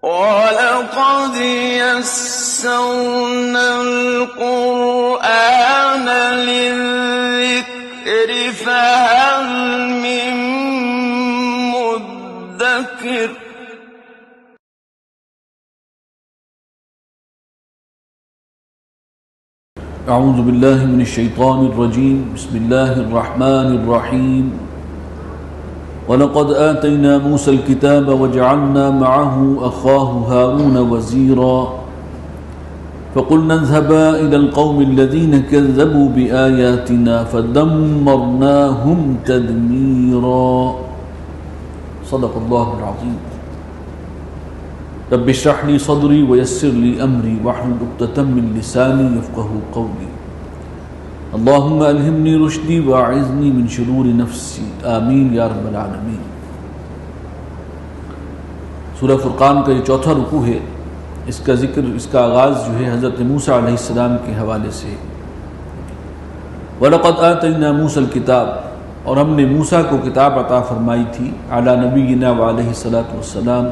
وَلَقَدْ يَسَّرْنَا الْقُرْآنَ لِلذِّكْرِ فَهَلْ مِن مُّدَّكِرٍ اعوذ باللہ من الشیطان الرجیم بسم اللہ الرحمن الرحیم وَلَقَدْ آتَيْنَا مُوسَى الْكِتَابَ وَجَعَلْنَا مَعَهُ أَخَاهُ هَارُونَ وَزِيرًا فَقُلْنَا اذْهَبَا إِلَى الْقَوْمِ الَّذِينَ كَذَّبُوا بِآيَاتِنَا فَدَمَّرْنَاهُمْ تَدْمِيرًا صدق اللہ العظیم رب اشرح لي صدري ويسر لي أمري واحلل عقدة من لساني يفقهوا قولي اللهم ألهمني رشدي وأعذني من شرور نفسي آمین یا رب العالمین۔ سورہ فرقان کا یہ چوتھا رکوع ہے، اس کا ذکر، اس کا آغاز جو ہے حضرت موسیٰ علیہ السلام کے حوالے سے۔ وَلَقَدْ آتَيْنَا مُوسَى الْكِتَابَ، اور ہم نے موسیٰ کو کتاب عطا فرمائی تھی، علی نبینا وعلیہ الصلاۃ والسلام۔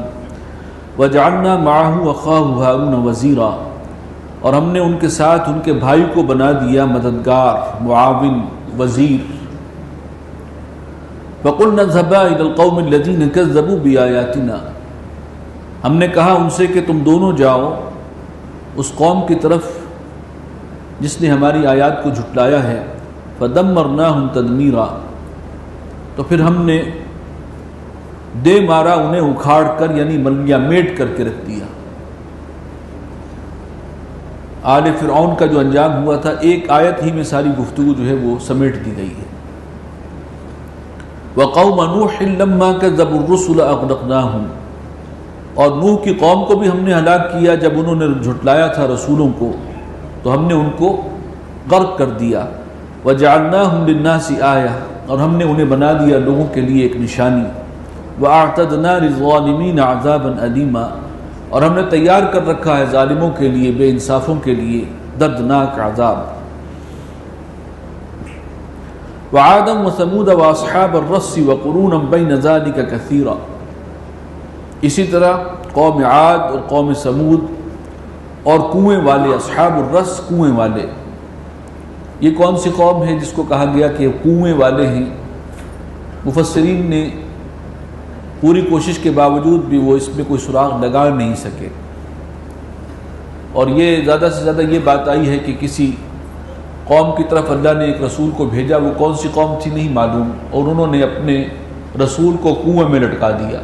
وَجَعَلْنَا مَعَهُ أَخَاهُ هَارُونَ وَزِيرًا، اور ہم نے ان کے ساتھ ان کے بھائی کو بنا دیا مددگار، معاون، وزیر۔ فَقُلْنَا اذْهَبَا إِلَى الْقَوْمِ الَّذِينَ كَذَّبُوا بِآيَاتِنَا، ہم نے کہا ان سے کہ تم دونوں جاؤ اس قوم کی طرف جس نے ہماری آیات کو جھٹلایا ہے۔ فَدَمَّرْنَاهُمْ تَدْمِيرًا، تو پھر ہم نے دے مارا انہیں اکھاڑ کر، یعنی ملیا میٹ کر کے رکھ دیا۔ آل فرعون کا جو انجام ہوا تھا، ایک آیت ہی میں ساری گفتگو جو ہے وہ سمیٹ دی گئی ہے۔ وَقَوْمَ نُوحٍ لَمَّا كَذَّبُوا الرُّسُلَ أَغْرَقْنَاهُمْ، اور نوح کی قوم کو بھی ہم نے ہلاک کیا جب انہوں نے جھٹلایا تھا رسولوں کو، تو ہم نے ان کو غرق کر دیا۔ وَجَعَلْنَاهُمْ لِلنَّاسِ آیَةً، اور ہم نے انہیں بنا دیا لوگوں کے لیے ایک نشانی۔ وَأَعْتَدْنَا لِلظَّالِمِينَ عَذَابًا أَلِيمًا، اور ہم نے تیار کر رکھا ہے ظالموں کے لیے، بے انصافوں کے لیے دردناک عذاب۔ وَعَادًا وَثَمُودَ وَأَصْحَابَ الرَّسِّ وَقُرُونًا بَيْنَ ذَلِكَ كَثِيرًا، اسی طرح قوم عاد اور قوم ثمود اور کنویں والے، اصحاب الرس کنویں والے۔ یہ کون سی قوم ہے جس کو کہا گیا کہ کنویں والے ہیں؟ مفسرین نے پوری کوشش کے باوجود بھی وہ اس میں کوئی سراغ لگا نہیں سکے، اور یہ زیادہ سے زیادہ یہ بات آئی ہے کہ کسی قوم کی طرف اللہ نے ایک رسول کو بھیجا، وہ کون سی قوم تھی نہیں معلوم، اور انہوں نے اپنے رسول کو کنویں میں لٹکا دیا۔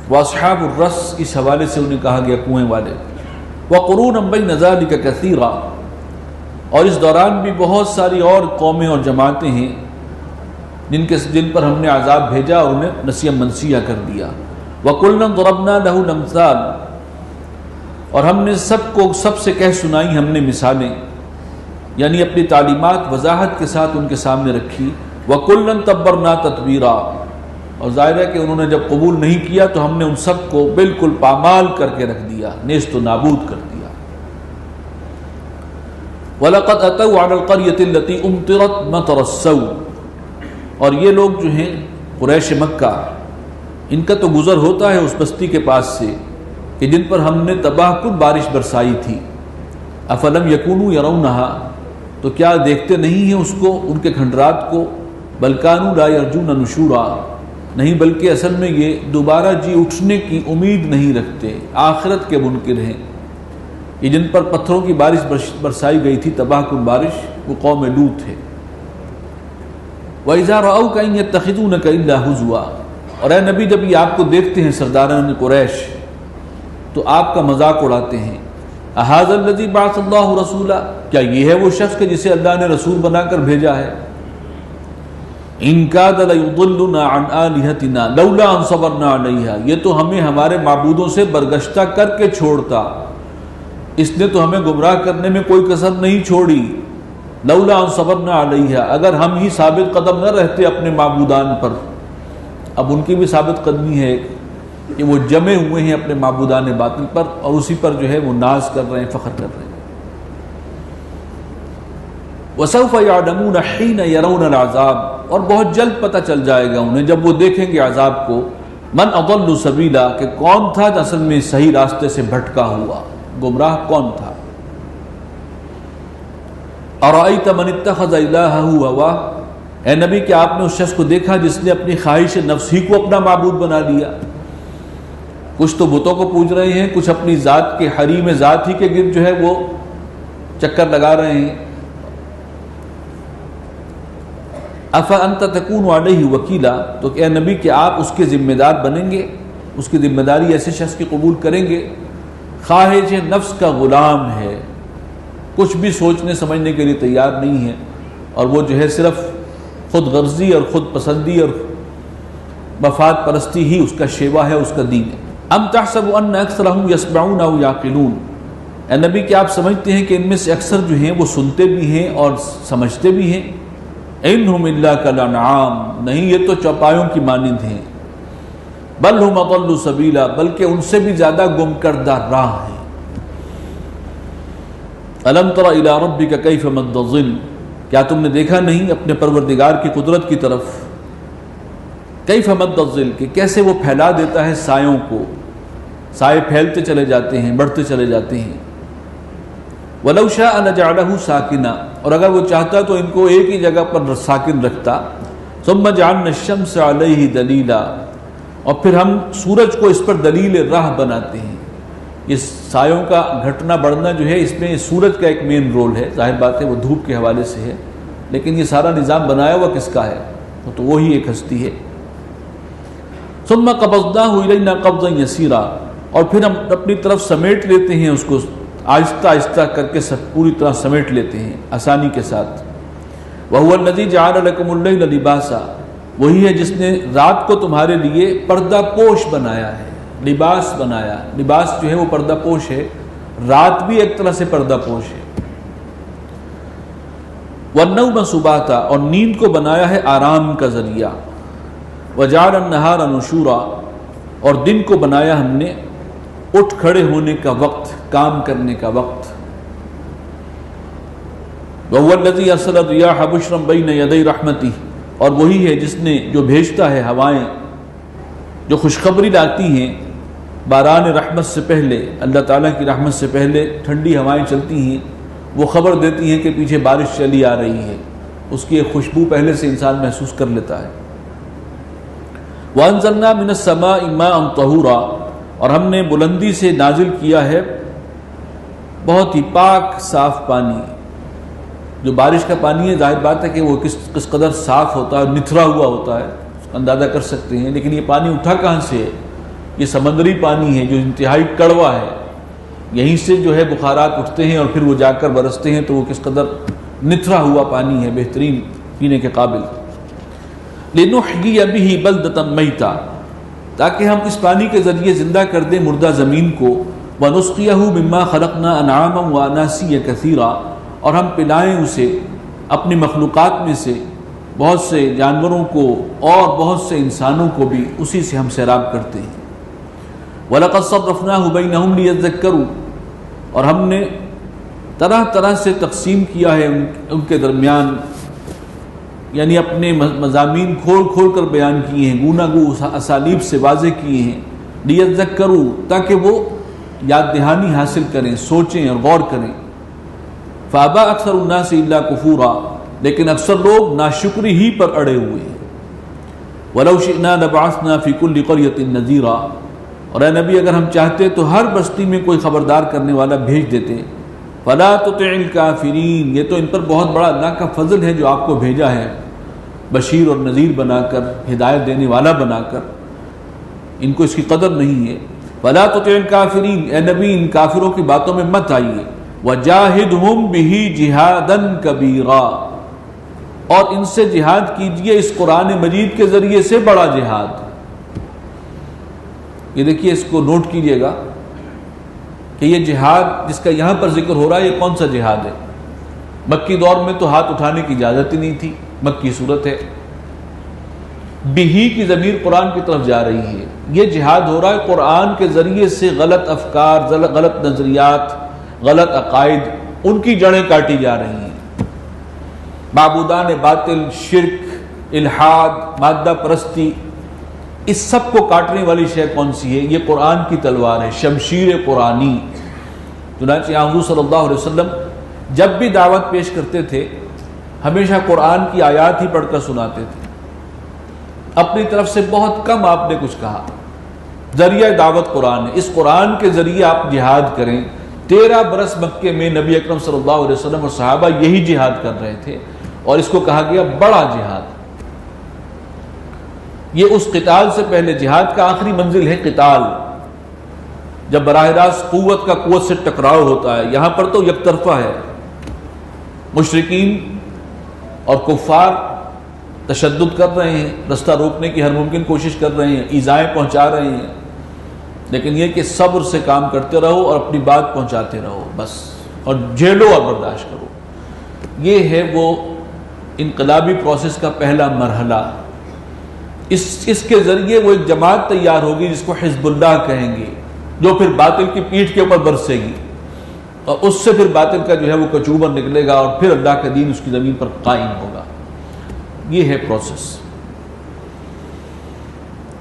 وَأَصْحَابُ الرَّسِّ، اس حوالے سے انہیں کہا گیا کنویں والے۔ وَقُرُونًا بَيْنَ ذَلِكَ كَثِيرًا، اور اس دوران بھی بہت ساری اور قومیں اور جماعتیں ہیں جن پر ہم نے عذاب بھیجا اور انہیں نسیہ منسیہ کر دیا۔ وَكُلًّا ضَرَبْنَا لَهُ الْأَمْثَالَ، اور ہم نے سب سے کہہ سنائی ہم نے مثالیں، یعنی اپنی تعلیمات وضاحت کے ساتھ ان کے سامنے رکھی۔ وَكُلًّا تَبَّرْنَا تَتْبِيرًا، اور ظاہر ہے کہ انہوں نے جب قبول نہیں کیا تو ہم نے ان سب کو بالکل پامال کر کے رکھ دیا، نیست و نابود کر دیا۔ وَلَقَدْ أَتَوْا عَلَى الْقَرْيَةِ الَّتِي أُمْطِرَتْ مَطَرَ السَّوْءِ، اور یہ لوگ جو ہیں قریش مکہ، ان کا تو گزر ہوتا ہے اس بستی کے پاس سے کہ جن پر ہم نے تباہ کن بارش برسائی تھی۔ افلم یکونوا یرونہا، تو کیا دیکھتے نہیں ہیں اس کو، ان کے کھنڈرات کو؟ بل کانوا لا یرجون نشورا، نہیں بلکہ اصل میں یہ دوبارہ جی اٹھنے کی امید نہیں رکھتے، آخرت کے منکر ہیں۔ یہ جن پر پتھروں کی بارش برسائی گئی تھی، تباہ کن بارش، وہ قوم لوط ہے۔ وَإِذَا رَأَوْكَ إِن يَتَّخِذُونَكَ إِلَّا هُزُوًا، اور اے نبی جب یہ آپ کو دیکھتے ہیں سرداران قریش تو آپ کا مذاق اڑاتے ہیں۔ أَهَٰذَا الَّذِي بَعَثَ اللَّهُ رَسُولًا، کیا یہ ہے وہ شخص کہ جسے اللہ نے رسول بنا کر بھیجا ہے؟ إِن كَادَ لَيُضِلُّنَا عَنْ آلِهَتِنَا لَوْلَا أَن صَبَرْنَا عَلَيْهَا، یہ تو ہمیں ہمارے معبودوں سے برگشتہ کر کے چھوڑتا، اس نے تو ہمیں گمراہ کرنے میں کوئی کسر نہیں چھوڑی۔ لولا ان صبرنا علیہا، اگر ہم ہی ثابت قدم نہ رہتے اپنے معبودان پر۔ اب ان کی بھی ثابت قدمی ہے کہ وہ جمے ہوئے ہیں اپنے معبودان باطل پر، اور اسی پر جو ہے وہ ناز کر رہے ہیں، فخر کر رہے ہیں۔ وَسَوْفَ يَعْلَمُونَ حِينَ يَرَوْنَ الْعَذَابَ، اور بہت جلد پتہ چل جائے گا انہیں جب وہ دیکھیں گے عذاب کو۔ من اضل سبیلا کہ کون تھا جو اصل میں صحیح راستے سے بھٹکا ہوا، گمراہ کون تھا؟ ارأیت من اتخذ الہہ ہواہ، اے نبی کیا آپ نے اس شخص کو دیکھا جس نے اپنی خواہش نفس ہی کو اپنا معبود بنا لیا؟ کچھ تو بتوں کو پوج رہے ہیں، کچھ اپنی ذات کے حریم ذات ہی کے گرد جو ہے وہ چکر لگا رہے ہیں۔ افانت تکون علیہ وکیلا، تو کہ اے نبی کہ آپ اس کے ذمہ دار بنیں گے، اس کی ذمہ داری ایسے شخص کی قبول کریں گے خواہش نفس کا غلام ہے، کچھ بھی سوچنے سمجھنے کے لیے تیار نہیں ہے، اور وہ جو ہے صرف خود غرضی اور خود پسندی اور مفاد پرستی ہی اس کا شیوا ہے، اس کا دین ہے۔ ام تحسب ان اکثرهم یسمعون او یعقلون، اے نبی کہ آپ سمجھتے ہیں کہ ان میں سے اکثر جو ہیں وہ سنتے بھی ہیں اور سمجھتے بھی ہیں؟ انہم الا کالانعام، نہیں یہ تو چوپایوں کی مانند ہیں، بل ہم اضل سبیلا، بلکہ ان سے بھی زیادہ گم کردہ راہ ہیں۔ الم تر الی ربک کیف مد الظل، کیا تم نے دیکھا نہیں اپنے پروردگار کی قدرت کی طرف؟ کیف مد الظل، کہ کیسے وہ پھیلا دیتا ہے سایوں کو، سائے پھیلتے چلے جاتے ہیں، بڑھتے چلے جاتے ہیں۔ وَلَوْ شَاءَ لَجَعْلَهُ سَاكِنًا، اور اگر وہ چاہتا تو ان کو ایک ہی جگہ پر ساکن رکھتا۔ ثُمَّ جَعَلْنَا الشَّمْسَ عَلَيْهِ دَلِيلًا، اور پھر ہم سورج کو اس پر دلیل راہ بناتے ہیں۔ یہ سایوں کا گھٹنا بڑھنا جو ہے اس میں سورج کا ایک مین رول ہے، ظاہر بات ہے وہ دھوپ کے حوالے سے ہے، لیکن یہ سارا نظام بنایا ہوا کس کا ہے؟ تو وہی ایک ہستی ہے۔ ثُمَّ قَبَضْنَاهُ إِلَيْنَا قَبْضًا يَسِيرًا، اور پھر ہم اپنی طرف سمیٹ لیتے ہیں اس کو، آہستہ آہستہ کر کے پوری طرح سمیٹ لیتے ہیں آسانی کے ساتھ۔ وَهُوَ الَّذِي جَعَلَ لَكُمُ اللَّيْلَ لِبَاسًا، وہی ہے جس نے رات کو تمہارے لیے پردہ پوش بنایا ہے، لباس بنایا۔ لباس جو ہے وہ پردہ پوش ہے، رات بھی ایک طرح سے پردہ پوش ہے۔ وَالنَّوْمَ سُبَاتًا، اور نیند کو بنایا ہے آرام کا ذریعہ۔ وَجَعَلَ النَّهَارَ نُشُورًا، اور دن کو بنایا ہم نے اٹھ کھڑے ہونے کا وقت، کام کرنے کا وقت۔ وَهُوَ الَّذِي أَرْسَلَ الرِّيَاحَ بُشْرًا بَيْنَ يَدَيْ رَحْمَتِهِ، اور وہی ہے جس نے جو بھیجتا ہے ہوائیں جو خوشخبری لاتی ہیں باران رحمت سے پہلے، اللہ تعالیٰ کی رحمت سے پہلے ٹھنڈی ہوائیں چلتی ہیں، وہ خبر دیتی ہیں کہ پیچھے بارش چلی آ رہی ہے، اس کی ایک خوشبو پہلے سے انسان محسوس کر لیتا ہے۔ وَأَنزَلْنَا مِنَ السَّمَاءِ مَاءً طَهُورًا، اور ہم نے بلندی سے نازل کیا ہے بہت ہی پاک صاف پانی۔ جو بارش کا پانی ہے ظاہر بات ہے کہ وہ کس قدر صاف ہوتا ہے، نتھرا ہوا ہوتا ہے، اندازہ کر سکتے ہیں، لیکن یہ پانی اٹھا کہاں سے ہے؟ یہ سمندری پانی ہے جو انتہائی کڑوا ہے، یہیں سے جو ہے بخارات اٹھتے ہیں اور پھر وہ جا کر برستے ہیں، تو وہ کس قدر نتھرا ہوا پانی ہے، بہترین پینے کے قابل۔ لِنُحْيِيَ بِهِ بَلْدَةً مَيْتًا، تاکہ ہم اس پانی کے ذریعے زندہ کر دیں مردہ زمین کو۔ وَنُسْقِيَهُ مِمَّا خَلَقْنَا أَنْعَامًا وَأَنَاسِيَّ كَثِيرًا، اور ہم پلائیں اسے اپنی مخلوقات میں سے بہت سے جانوروں کو اور بہت سے انسانوں کو بھی اسی سے ہم سیراب کرتے ہیں۔ وَلَقَدْ صَرَّفْنَاهُ بَيْنَهُمْ لِيَذَّكَّرُوا، اور ہم نے طرح طرح سے تقسیم کیا ہے ان کے درمیان، یعنی اپنے مضامین کھول کھول کر بیان کیے ہیں، گوناہ گو اسالیب سے واضح کیے ہیں، لِيَذَّكَّرُوا، تاکہ وہ یاد دہانی حاصل کریں، سوچیں اور غور کریں۔ فَأَبَى أَكْثَرُ النَّاسِ إِلَّا كُفُورًا، لیکن اکثر لوگ ناشکری ہی پر اڑے ہوئے ہیں۔ وَلَوْ شِئْنَا لَبَعَثْنَا فِي كُلِّ قَرْيَةٍ نَذِيرًا، اور اے نبی اگر ہم چاہتے تو ہر بستی میں کوئی خبردار کرنے والا بھیج دیتے۔ فَلَا تُطِعِ الْكَافِرِينَ، یہ تو ان پر بہت بڑا اللہ کا فضل ہے جو آپ کو بھیجا ہے بشیر اور نذیر بنا کر، ہدایت دینے والا بنا کر، ان کو اس کی قدر نہیں ہے۔ فَلَا تُطِعِ الْكَافِرِينَ، اے نبی ان کافروں کی باتوں میں مت آئیے۔ وَجَاهِدْهُمْ بِهِ جِهَادًا كَبِيرًا، اور ان سے جہاد کیجئے اس قرآن مجید کے ذریعے سے بڑا جہاد۔ یہ دیکھیے، اس کو نوٹ کیجئے گا کہ یہ جہاد جس کا یہاں پر ذکر ہو رہا ہے یہ کون سا جہاد ہے؟ مکی دور میں تو ہاتھ اٹھانے کی اجازت ہی نہیں تھی، مکی صورت ہے، بہی کی ضمیر قرآن کی طرف جا رہی ہے۔ یہ جہاد ہو رہا ہے قرآن کے ذریعے سے، غلط افکار، غلط نظریات، غلط عقائد، ان کی جڑیں کاٹی جا رہی ہیں۔ معبودان باطل، شرک، الحاد، مادہ پرستی، اس سب کو کاٹنے والی شے کون سی ہے؟ یہ قرآن کی تلوار ہے، شمشیر قرآنی۔ چنانچہ حضور صلی اللہ علیہ وسلم جب بھی دعوت پیش کرتے تھے ہمیشہ قرآن کی آیات ہی پڑھ کر سناتے تھے، اپنی طرف سے بہت کم آپ نے کچھ کہا۔ ذریعہ دعوت قرآن ہے، اس قرآن کے ذریعے آپ جہاد کریں۔ 13 برس مکے میں نبی اکرم صلی اللہ علیہ وسلم اور صحابہ یہی جہاد کر رہے تھے، اور اس کو کہا گیا بڑا جہاد۔ یہ اس قتال سے پہلے جہاد کا آخری منزل ہے قتال، جب براہ راست قوت کا قوت سے ٹکراؤ ہوتا ہے۔ یہاں پر تو یک طرفہ ہے، مشرکین اور کفار تشدد کر رہے ہیں، رستہ روکنے کی ہر ممکن کوشش کر رہے ہیں، ایذائیں پہنچا رہے ہیں، لیکن یہ کہ صبر سے کام کرتے رہو اور اپنی بات پہنچاتے رہو بس، اور جھیلو اور برداشت کرو۔ یہ ہے وہ انقلابی پروسیس کا پہلا مرحلہ۔ اس کے ذریعے وہ ایک جماعت تیار ہوگی جس کو حزب اللہ کہیں گے، جو پھر باطل کی پیٹھ کے اوپر برسے گی، اور اس سے پھر باطل کا جو ہے وہ کچوبر نکلے گا، اور پھر اللہ کا دین اس کی زمین پر قائم ہوگا۔ یہ ہے پروسیس۔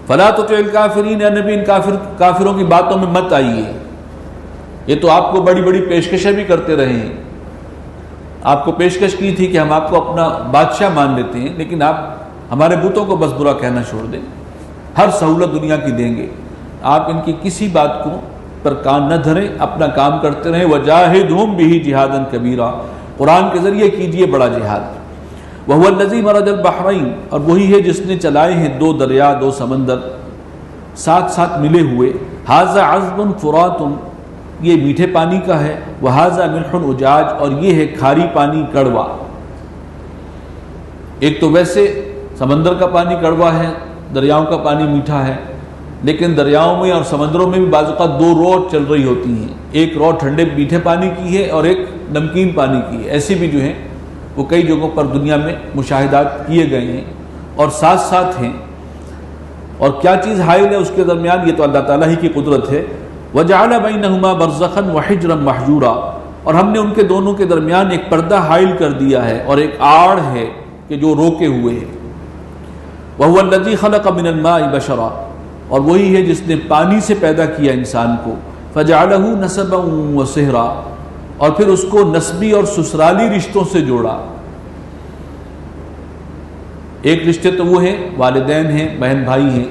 فلا تطع الکافرین، اے نبی ان کافروں کی باتوں میں مت آئیے۔ یہ تو آپ کو بڑی بڑی پیشکشیں بھی کرتے رہے ہیں، آپ کو پیشکش کی تھی کہ ہم آپ کو اپنا بادشاہ مان لیتے ہیں، لیکن آپ ہمارے بتوں کو بس برا کہنا چھوڑ دیں، ہر سہولت دنیا کی دیں گے۔ آپ ان کی کسی بات کو پر کان نہ دھریں، اپنا کام کرتے رہیں۔ وجاہدہم بہ جہادا کبیرا، قرآن کے ذریعے کیجئے بڑا جہاد۔ وہو الذی مرج البحرین، اور وہی ہے جس نے چلائے ہیں 2 دریا 2 سمندر ساتھ ساتھ ملے ہوئے۔ ھذا عذب فرات، یہ میٹھے پانی کا ہے، وھذا ملح اجاج، اور یہ ہے کھاری پانی کڑوا۔ ایک تو ویسے سمندر کا پانی کڑوا ہے، دریاؤں کا پانی میٹھا ہے، لیکن دریاؤں میں اور سمندروں میں بھی بعض اوقات 2 رو چل رہی ہوتی ہیں، ایک رو ٹھنڈے میٹھے پانی کی ہے اور ایک نمکین پانی کی ہے۔ ایسے بھی جو ہیں وہ کئی جگہوں پر دنیا میں مشاہدات کیے گئے ہیں اور ساتھ ساتھ ہیں، اور کیا چیز حائل ہے اس کے درمیان، یہ تو اللہ تعالیٰ ہی کی قدرت ہے۔ وَجَعَلَ بَيْنَهُمَا بَرْزَخًا وَحِجْرًا مَحْجُورًا، اور ہم نے ان کے دونوں کے درمیان ایک پردہ حائل کر دیا ہے اور ایک آڑ ہے کہ جو روکے ہوئے ہے۔ وَهُوَ الَّذِي خَلَقَ مِنَ الْمَاءِ بَشَرًا، اور وہی ہے جس نے پانی سے پیدا کیا انسان کو۔ فَجَعَلَهُ نَسَبًا وَصِهْرًا، اور پھر اس کو نسبی اور سسرالی رشتوں سے جوڑا۔ ایک رشتے تو وہ ہیں والدین ہیں، بہن بھائی ہیں،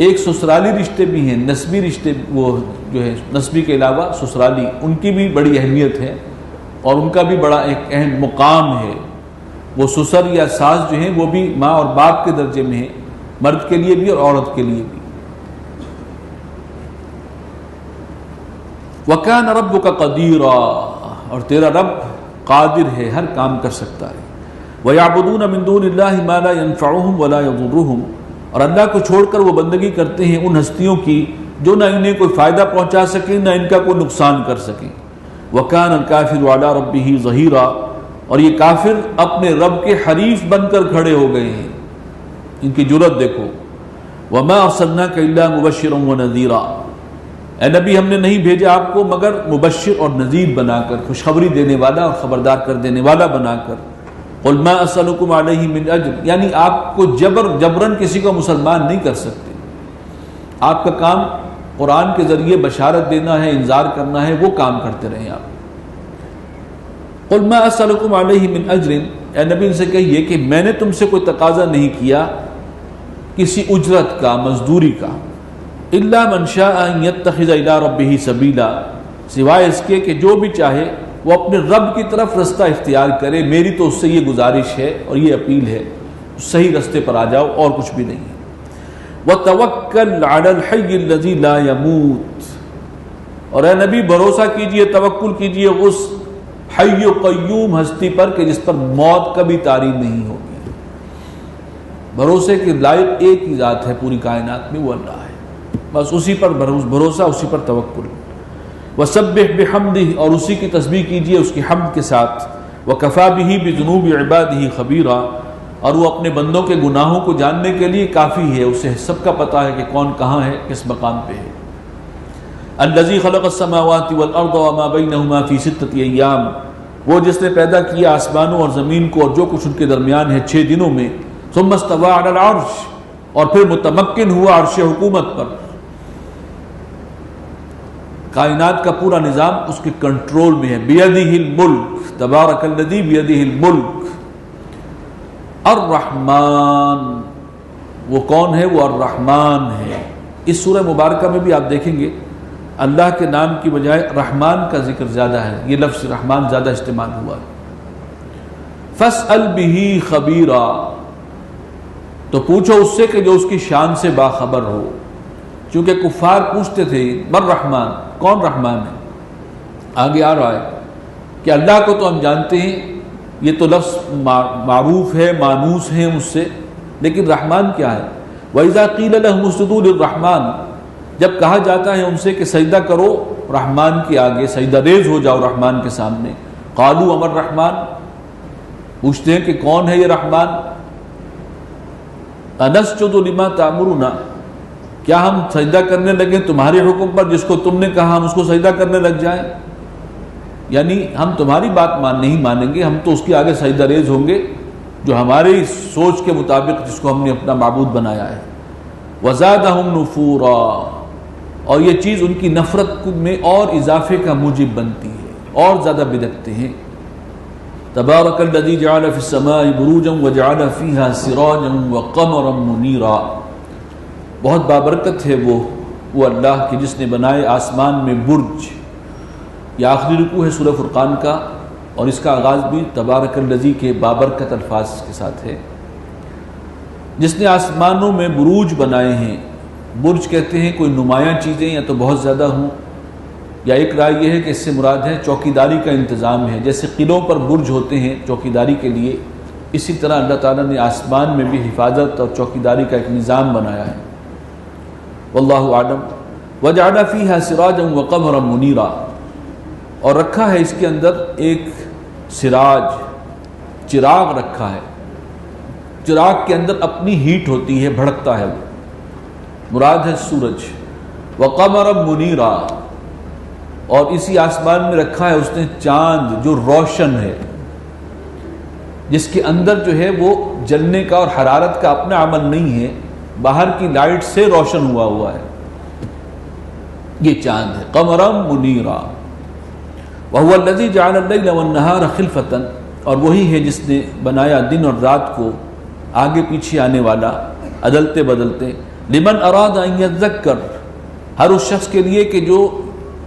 ایک سسرالی رشتے بھی ہیں، نسبی رشتے، وہ جو ہے نسبی کے علاوہ سسرالی، ان کی بھی بڑی اہمیت ہے اور ان کا بھی بڑا ایک اہم مقام ہے۔ وہ سسر یا ساس جو ہیں وہ بھی ماں اور باپ کے درجے میں ہیں، مرد کے لیے بھی اور عورت کے لیے بھی۔ وَكَانَ رَبُّكَ قَدِيرًا، اور تیرا رب قادر ہے، ہر کام کر سکتا ہے۔ وَيَعْبُدُونَ مِن دُونِ اللَّهِ مَا لَا يَنفَعُهُمْ وَلَا يَضُرُّهُمْ، اور اللہ کو چھوڑ کر وہ بندگی کرتے ہیں ان ہستیوں کی جو نہ انہیں کوئی فائدہ پہنچا سکیں نہ ان کا کوئی نقصان کر سکیں۔ وَكَانَ الْكَافِرُ عَلَىٰ رَبِّهِ ظَهِيرًا، اور یہ کافر اپنے رب کے حریف بن کر کھڑے ہو گئے ہیں، ان کی جرأت دیکھو۔ وَمَا أَرْسَلْنَاكَ إِلَّا مُبَشِّرًا وَنَذِيرًا، اے نبی ہم نے نہیں بھیجا آپ کو مگر مبشر اور نذیر بنا کر، خوشخبری دینے والا اور خبردار کر دینے والا بنا کر۔ قُلْ مَا أَسْأَلُكُمْ عَلَيْهِ مِنْ أَجْرٍ، یعنی آپ کو جبراً کسی کو مسلمان نہیں کر سکتے، آپ کا کام قرآن کے ذریعے بشارت دینا ہے، انذار کرنا ہے، وہ کام کرتے رہیں آپ۔ قُلْ مَا أَسْأَلُكُمْ عَلَيْهِ مِنْ أَجْرٍ، اے نبی ان سے کہیے کہ میں نے تم سے کوئی تقاضا نہیں کیا کسی اجرت کا، مزدوری کا۔ إِلَّا مَنْ شَاءَ أَن يَتَّخِذَ إِلَىٰ رَبِّهِ سَبِيلًا، سوائے اس کے کہ جو بھی چاہے وہ اپنے رب کی طرف رستہ اختیار کرے۔ میری تو اس سے یہ گزارش ہے اور یہ اپیل ہے، صحیح رستے پر آ جاؤ، اور کچھ بھی نہیں ہے۔ وَتَوَكَّلْ عَلَى الْحَيِّ الَّذِي لَا يَمُوتُ، اور اے نبی بھروسہ کیجئے، توکل کیجئے اس حی و قیوم ہستی پر کہ جس پر موت کبھی طاری نہیں ہوگی۔ بھروسے کے لائق ایک ہی ذات ہے پوری کائنات میں، وہ اللہ ہے، بس اسی پر بھروسہ، اسی پر توکل۔ وَسَبِّحْ بِحَمْدِهِ، اور اسی کی تسبیح کیجئے اس کی حمد کے ساتھ۔ وَكَفَى بِهِ بِذُنُوبِ عِبَادِهِ خَبِيرًا، اور وہ اپنے بندوں کے گناہوں کو جاننے کے لیے کافی ہے، اسے سب کا پتہ ہے کہ کون کہاں ہے، کس مقام پہ ہے۔ الَّذِي خَلَقَ السَّمَاوَاتِ وَالْأَرْضَ وَمَا بَيْنَهُمَا فِي سِتَّةِ أَيَّامٍ، وہ جس نے پیدا کیا آسمانوں اور زمین کو اور جو کچھ ان کے درمیان ہے 6 دنوں میں۔ ثُمَّ اسْتَوَىٰ عَلَى الْعَرْشِ، اور پھر متمکن ہوا عرش حکومت پر. کائنات کا پورا نظام اس کے کنٹرول میں ہے. بیدہ الملک، تبارک الذی بیدہ الملک. الرحمن، وہ کون ہے؟ وہ الرحمن ہے. اس سورہ مبارکہ میں بھی آپ دیکھیں گے اللہ کے نام کی بجائے رحمان کا ذکر زیادہ ہے. یہ لفظ رحمان زیادہ استعمال ہوا ہے. فاسأل بہ خبیرا، تو پوچھو اس سے کہ جو اس کی شان سے باخبر ہو. چونکہ کفار پوچھتے تھے من رحمان، کون رحمان ہے؟ آگے آ رہا ہے کہ اللہ کو تو ہم جانتے ہیں، یہ تو لفظ معروف ہے، مانوس ہے مجھ سے، لیکن رحمان کیا ہے؟ وَإِذَا قِيلَ لَهُمُ اسْجُدُوا لِلرَّحْمَانِ، جب کہا جاتا ہے ان سے کہ سجدہ کرو رحمان کے آگے، سجدہ ریز ہو جاؤ رحمان کے سامنے. قالوا وما الرحمن، پوچھتے ہیں کہ کون ہے یہ رحمان. أَنَسْجُدُ لِمَا تَأْمُرُنَا، کیا ہم سجدہ کرنے لگیں تمہارے حکم پر؟ جس کو تم نے کہا ہم اس کو سجدہ کرنے لگ جائیں. یعنی ہم تمہاری بات نہیں مانیں گے، ہم تو اس کے آگے سجدہ ریز ہوں گے جو ہماری سوچ کے مطابق جس کو ہم نے اپنا معبود بنایا ہے. وَزَادَهُمْ نُفُورًا، اور یہ چیز ان کی نفرت میں اور اضافے کا موجب بنتی ہے، اور زیادہ بدکتے ہیں. تبارک الذی جعل فی السماء بروجا وجعل فیہا سراجا وقمرا منیرا، بہت بابرکت ہے وہ اللہ کی جس نے بنائے آسمان میں برج. یہ آخری رکوع ہے سورہ فرقان کا، اور اس کا آغاز بھی تبارک الذی کے بابرکت الفاظ کے ساتھ ہے. جس نے آسمانوں میں بروج بنائے ہیں. برج کہتے ہیں کوئی نمایاں چیزیں یا تو بہت زیادہ ہوں، یا ایک رائے یہ ہے کہ اس سے مراد ہے چوکیداری کا انتظام ہے. جیسے قلعوں پر برج ہوتے ہیں چوکیداری کے لیے، اسی طرح اللہ تعالیٰ نے آسمان میں بھی حفاظت اور چوکیداری کا ایک نظام بنایا ہے. واللہ اعلم. وجعل فیہا سراجا وقمرا منیرا، اور رکھا ہے اس کے اندر ایک سراج، چراغ رکھا ہے. چراغ کے اندر اپنی ہیٹ ہوتی ہے، بھڑکتا ہے، وہ مراد ہے سورج. وقمرا منیرا، اور اسی آسمان میں رکھا ہے اس نے چاند جو روشن ہے، جس کے اندر جو ہے وہ جلنے کا اور حرارت کا اپنا عمل نہیں ہے، باہر کی لائٹ سے روشن ہوا ہے. یہ چاند ہے قمرا منیرا. وَهُوَ الَّذِي جَعَلَ اللَّيْلَ وَالنَّهَارَ خِلْفَةً، اور وہی ہے جس نے بنایا دن اور رات کو آگے پیچھے آنے والا، عدلتے بدلتے. لمن اراد ان یذکر، ہر اس شخص کے لیے کہ جو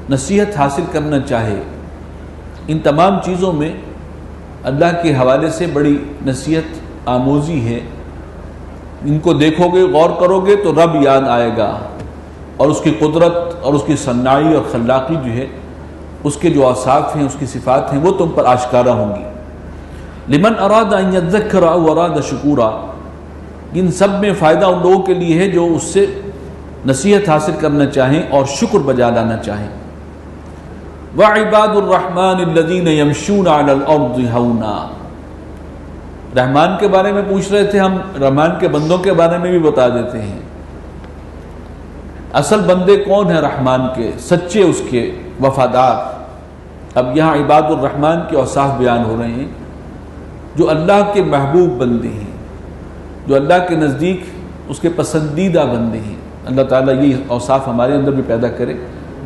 نصیحت حاصل کرنا چاہے. ان تمام چیزوں میں اللہ کے حوالے سے بڑی نصیحت آموزی ہے. ان کو دیکھو گے، غور کرو گے تو رب یاد آئے گا، اور اس کی قدرت اور اس کی صناعی اور خلاقی جو ہے، اس کے جو اوصاف ہیں، اس کی صفات ہیں، وہ تم پر آشکارا ہوں گی. لمن اراد ان یذکر او اراد شکورا، ان سب میں فائدہ ان لوگوں کے لیے ہے جو اس سے نصیحت حاصل کرنا چاہیں اور شکر بجا لانا چاہیں. وعباد الرحمن الذین یمشون علی الارض ہونا، رحمان کے بارے میں پوچھ رہے تھے، ہم رحمان کے بندوں کے بارے میں بھی بتا دیتے ہیں. اصل بندے کون ہیں رحمان کے؟ سچے اس کے وفادار. اب یہاں عباد الرحمن کے اوصاف بیان ہو رہے ہیں، جو اللہ کے محبوب بندے ہیں، جو اللہ کے نزدیک اس کے پسندیدہ بندے ہیں. اللہ تعالیٰ یہ اوصاف ہمارے اندر بھی پیدا کرے.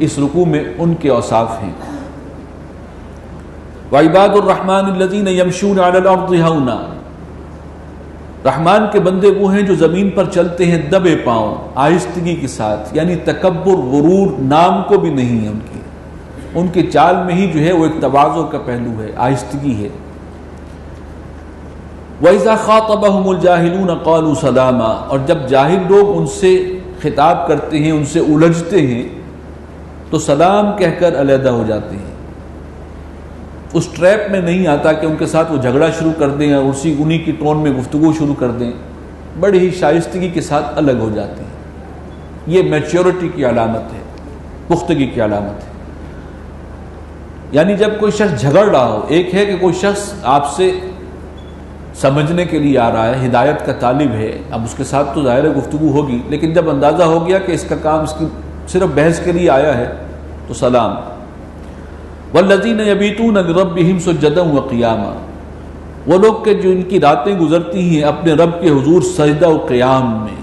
اس رکوع میں ان کے اوصاف ہیں. وعباد الرحمن الذین یمشون علی الارض ہونا، رحمان کے بندے وہ ہیں جو زمین پر چلتے ہیں دبے پاؤں، آہستگی کے ساتھ. یعنی تکبر، غرور نام کو بھی نہیں ہے ان کی چال میں ہی جو ہے وہ ایک تواضع کا پہلو ہے، آہستگی ہے. وَإِذَا خَاطَبَهُمُ الْجَاهِلُونَ قَالُوا سَلَامًا، اور جب جاہل لوگ ان سے خطاب کرتے ہیں، ان سے الجھتے ہیں، تو سلام کہہ کر علیحدہ ہو جاتے ہیں. اس ٹریپ میں نہیں آتا کہ ان کے ساتھ وہ جھگڑا شروع کر دیں اور انہی کی ٹون میں گفتگو شروع کر دیں. بڑی ہی شائستگی کے ساتھ الگ ہو جاتے ہیں. یہ میچیورٹی کی علامت ہے، پختگی کی علامت ہے. یعنی جب کوئی شخص جھگڑ رہا ہو، ایک ہے کہ کوئی شخص آپ سے سمجھنے کے لیے آ رہا ہے، ہدایت کا طالب ہے، اب اس کے ساتھ تو ظاہر گفتگو ہوگی، لیکن جب اندازہ ہو گیا کہ اس کا کام اس کی صرف بحث کے لیے آیا ہے تو سلام. والذین یبیتون لربہم سجدا وقیاما، وہ لوگ کہ جو ان کی راتیں گزرتی ہیں اپنے رب کے حضور سجدہ و قیام میں.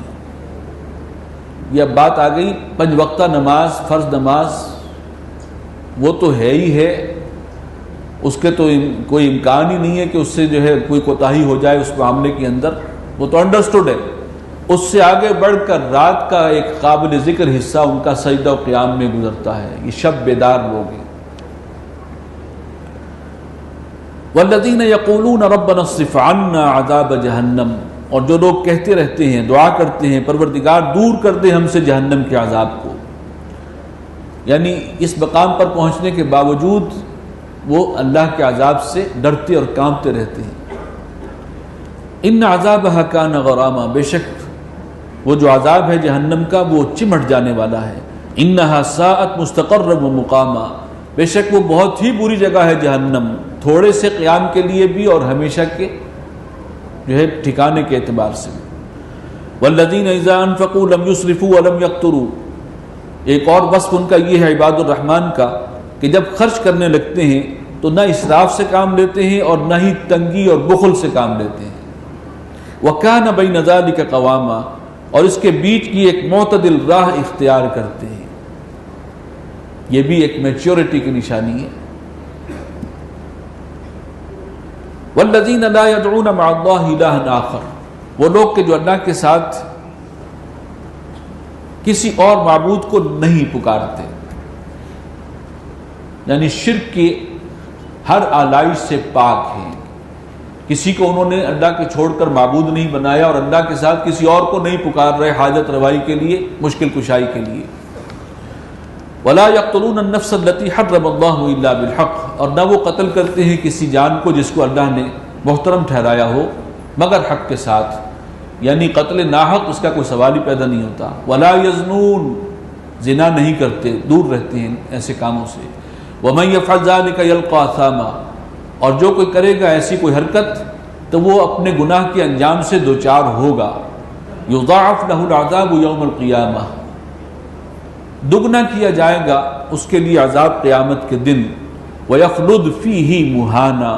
یہ اب بات آ گئی 5 وقتہ نماز، فرض نماز وہ تو ہے ہی ہے، اس کے تو کوئی امکان ہی نہیں ہے کہ اس سے جو ہے کوئی کوتاہی ہو جائے اس معاملے کے اندر، وہ تو انڈرسٹوڈ ہے۔ اس سے آگے بڑھ کر رات کا ایک قابل ذکر حصہ ان کا سجدہ و قیام میں گزرتا ہے، یہ شب بیدار لوگ ہیں۔ والذین یقولون ربنا اصرف عنا عذاب جہنم، اور جو لوگ کہتے رہتے ہیں، دعا کرتے ہیں پروردگار دور کر دے ہم سے جہنم کے عذاب کو، یعنی اس مقام پر پہنچنے کے باوجود وہ اللہ کے عذاب سے ڈرتے اور کانپتے رہتے ہیں۔ ان عذابها کان غراما، بے شک وہ جو عذاب ہے جہنم کا وہ چمٹ جانے والا ہے۔ انها ساءت مستقرا ومقاما، بے شک وہ بہت ہی بری جگہ ہے جہنم، تھوڑے سے قیام کے لیے بھی اور ہمیشہ کے جو ہے ٹھکانے کے اعتبار سے بھی۔ والذین اذا انفقوا لم يسرفوا ولم يقتروا، ایک اور وصف ان کا یہ ہے عباد الرحمن کا کہ جب خرچ کرنے لگتے ہیں تو نہ اسراف سے کام لیتے ہیں اور نہ ہی تنگی اور بخل سے کام لیتے ہیں۔ وَكَانَ بَيْنَ ذَلِكَ قَوَامًا، اور اس کے بیچ کی ایک معتدل راہ اختیار کرتے ہیں، یہ بھی ایک میچورٹی کی نشانی ہے۔ وَالَّذِينَ لَا يَدْعُونَ مَعَ اللَّهِ إِلَٰهًا آخَرَ، وہ لوگ کہ جو اللہ کے ساتھ کسی اور معبود کو نہیں پکارتے، یعنی شرک کی ہر آلائش سے پاک ہیں، کسی کو انہوں نے اللہ کے چھوڑ کر معبود نہیں بنایا اور اللہ کے ساتھ کسی اور کو نہیں پکار رہے حاجت روائی کے لیے، مشکل کشائی کے لیے۔ وَلَا يَقْتُلُونَ النَّفْسَ الَّتِي حَرَّمَ اللَّهُ إِلَّا بِالْحَقِّ، اور نہ وہ قتل کرتے ہیں کسی جان کو جس کو اللہ نے محترم ٹھہرایا ہو مگر حق کے ساتھ، یعنی قتل ناحق اس کا کوئی سوال ہی پیدا نہیں ہوتا۔ وَلَا يَزْنُونَ، زنا نہیں کرتے، دور رہتے ہیں ایسے کاموں سے۔ وَمَن يَفْعَلْ ذَلِكَ يَلْقَى أَثَامًا، اور جو کوئی کرے گا ایسی کوئی حرکت تو وہ اپنے گناہ کے انجام سے دوچار ہوگا۔ یضاعف لہ العذاب یوم القیامہ، دگنا کیا جائے گا اس کے لیے عذاب قیامت کے دن۔ ویخلد فیہ مہانا،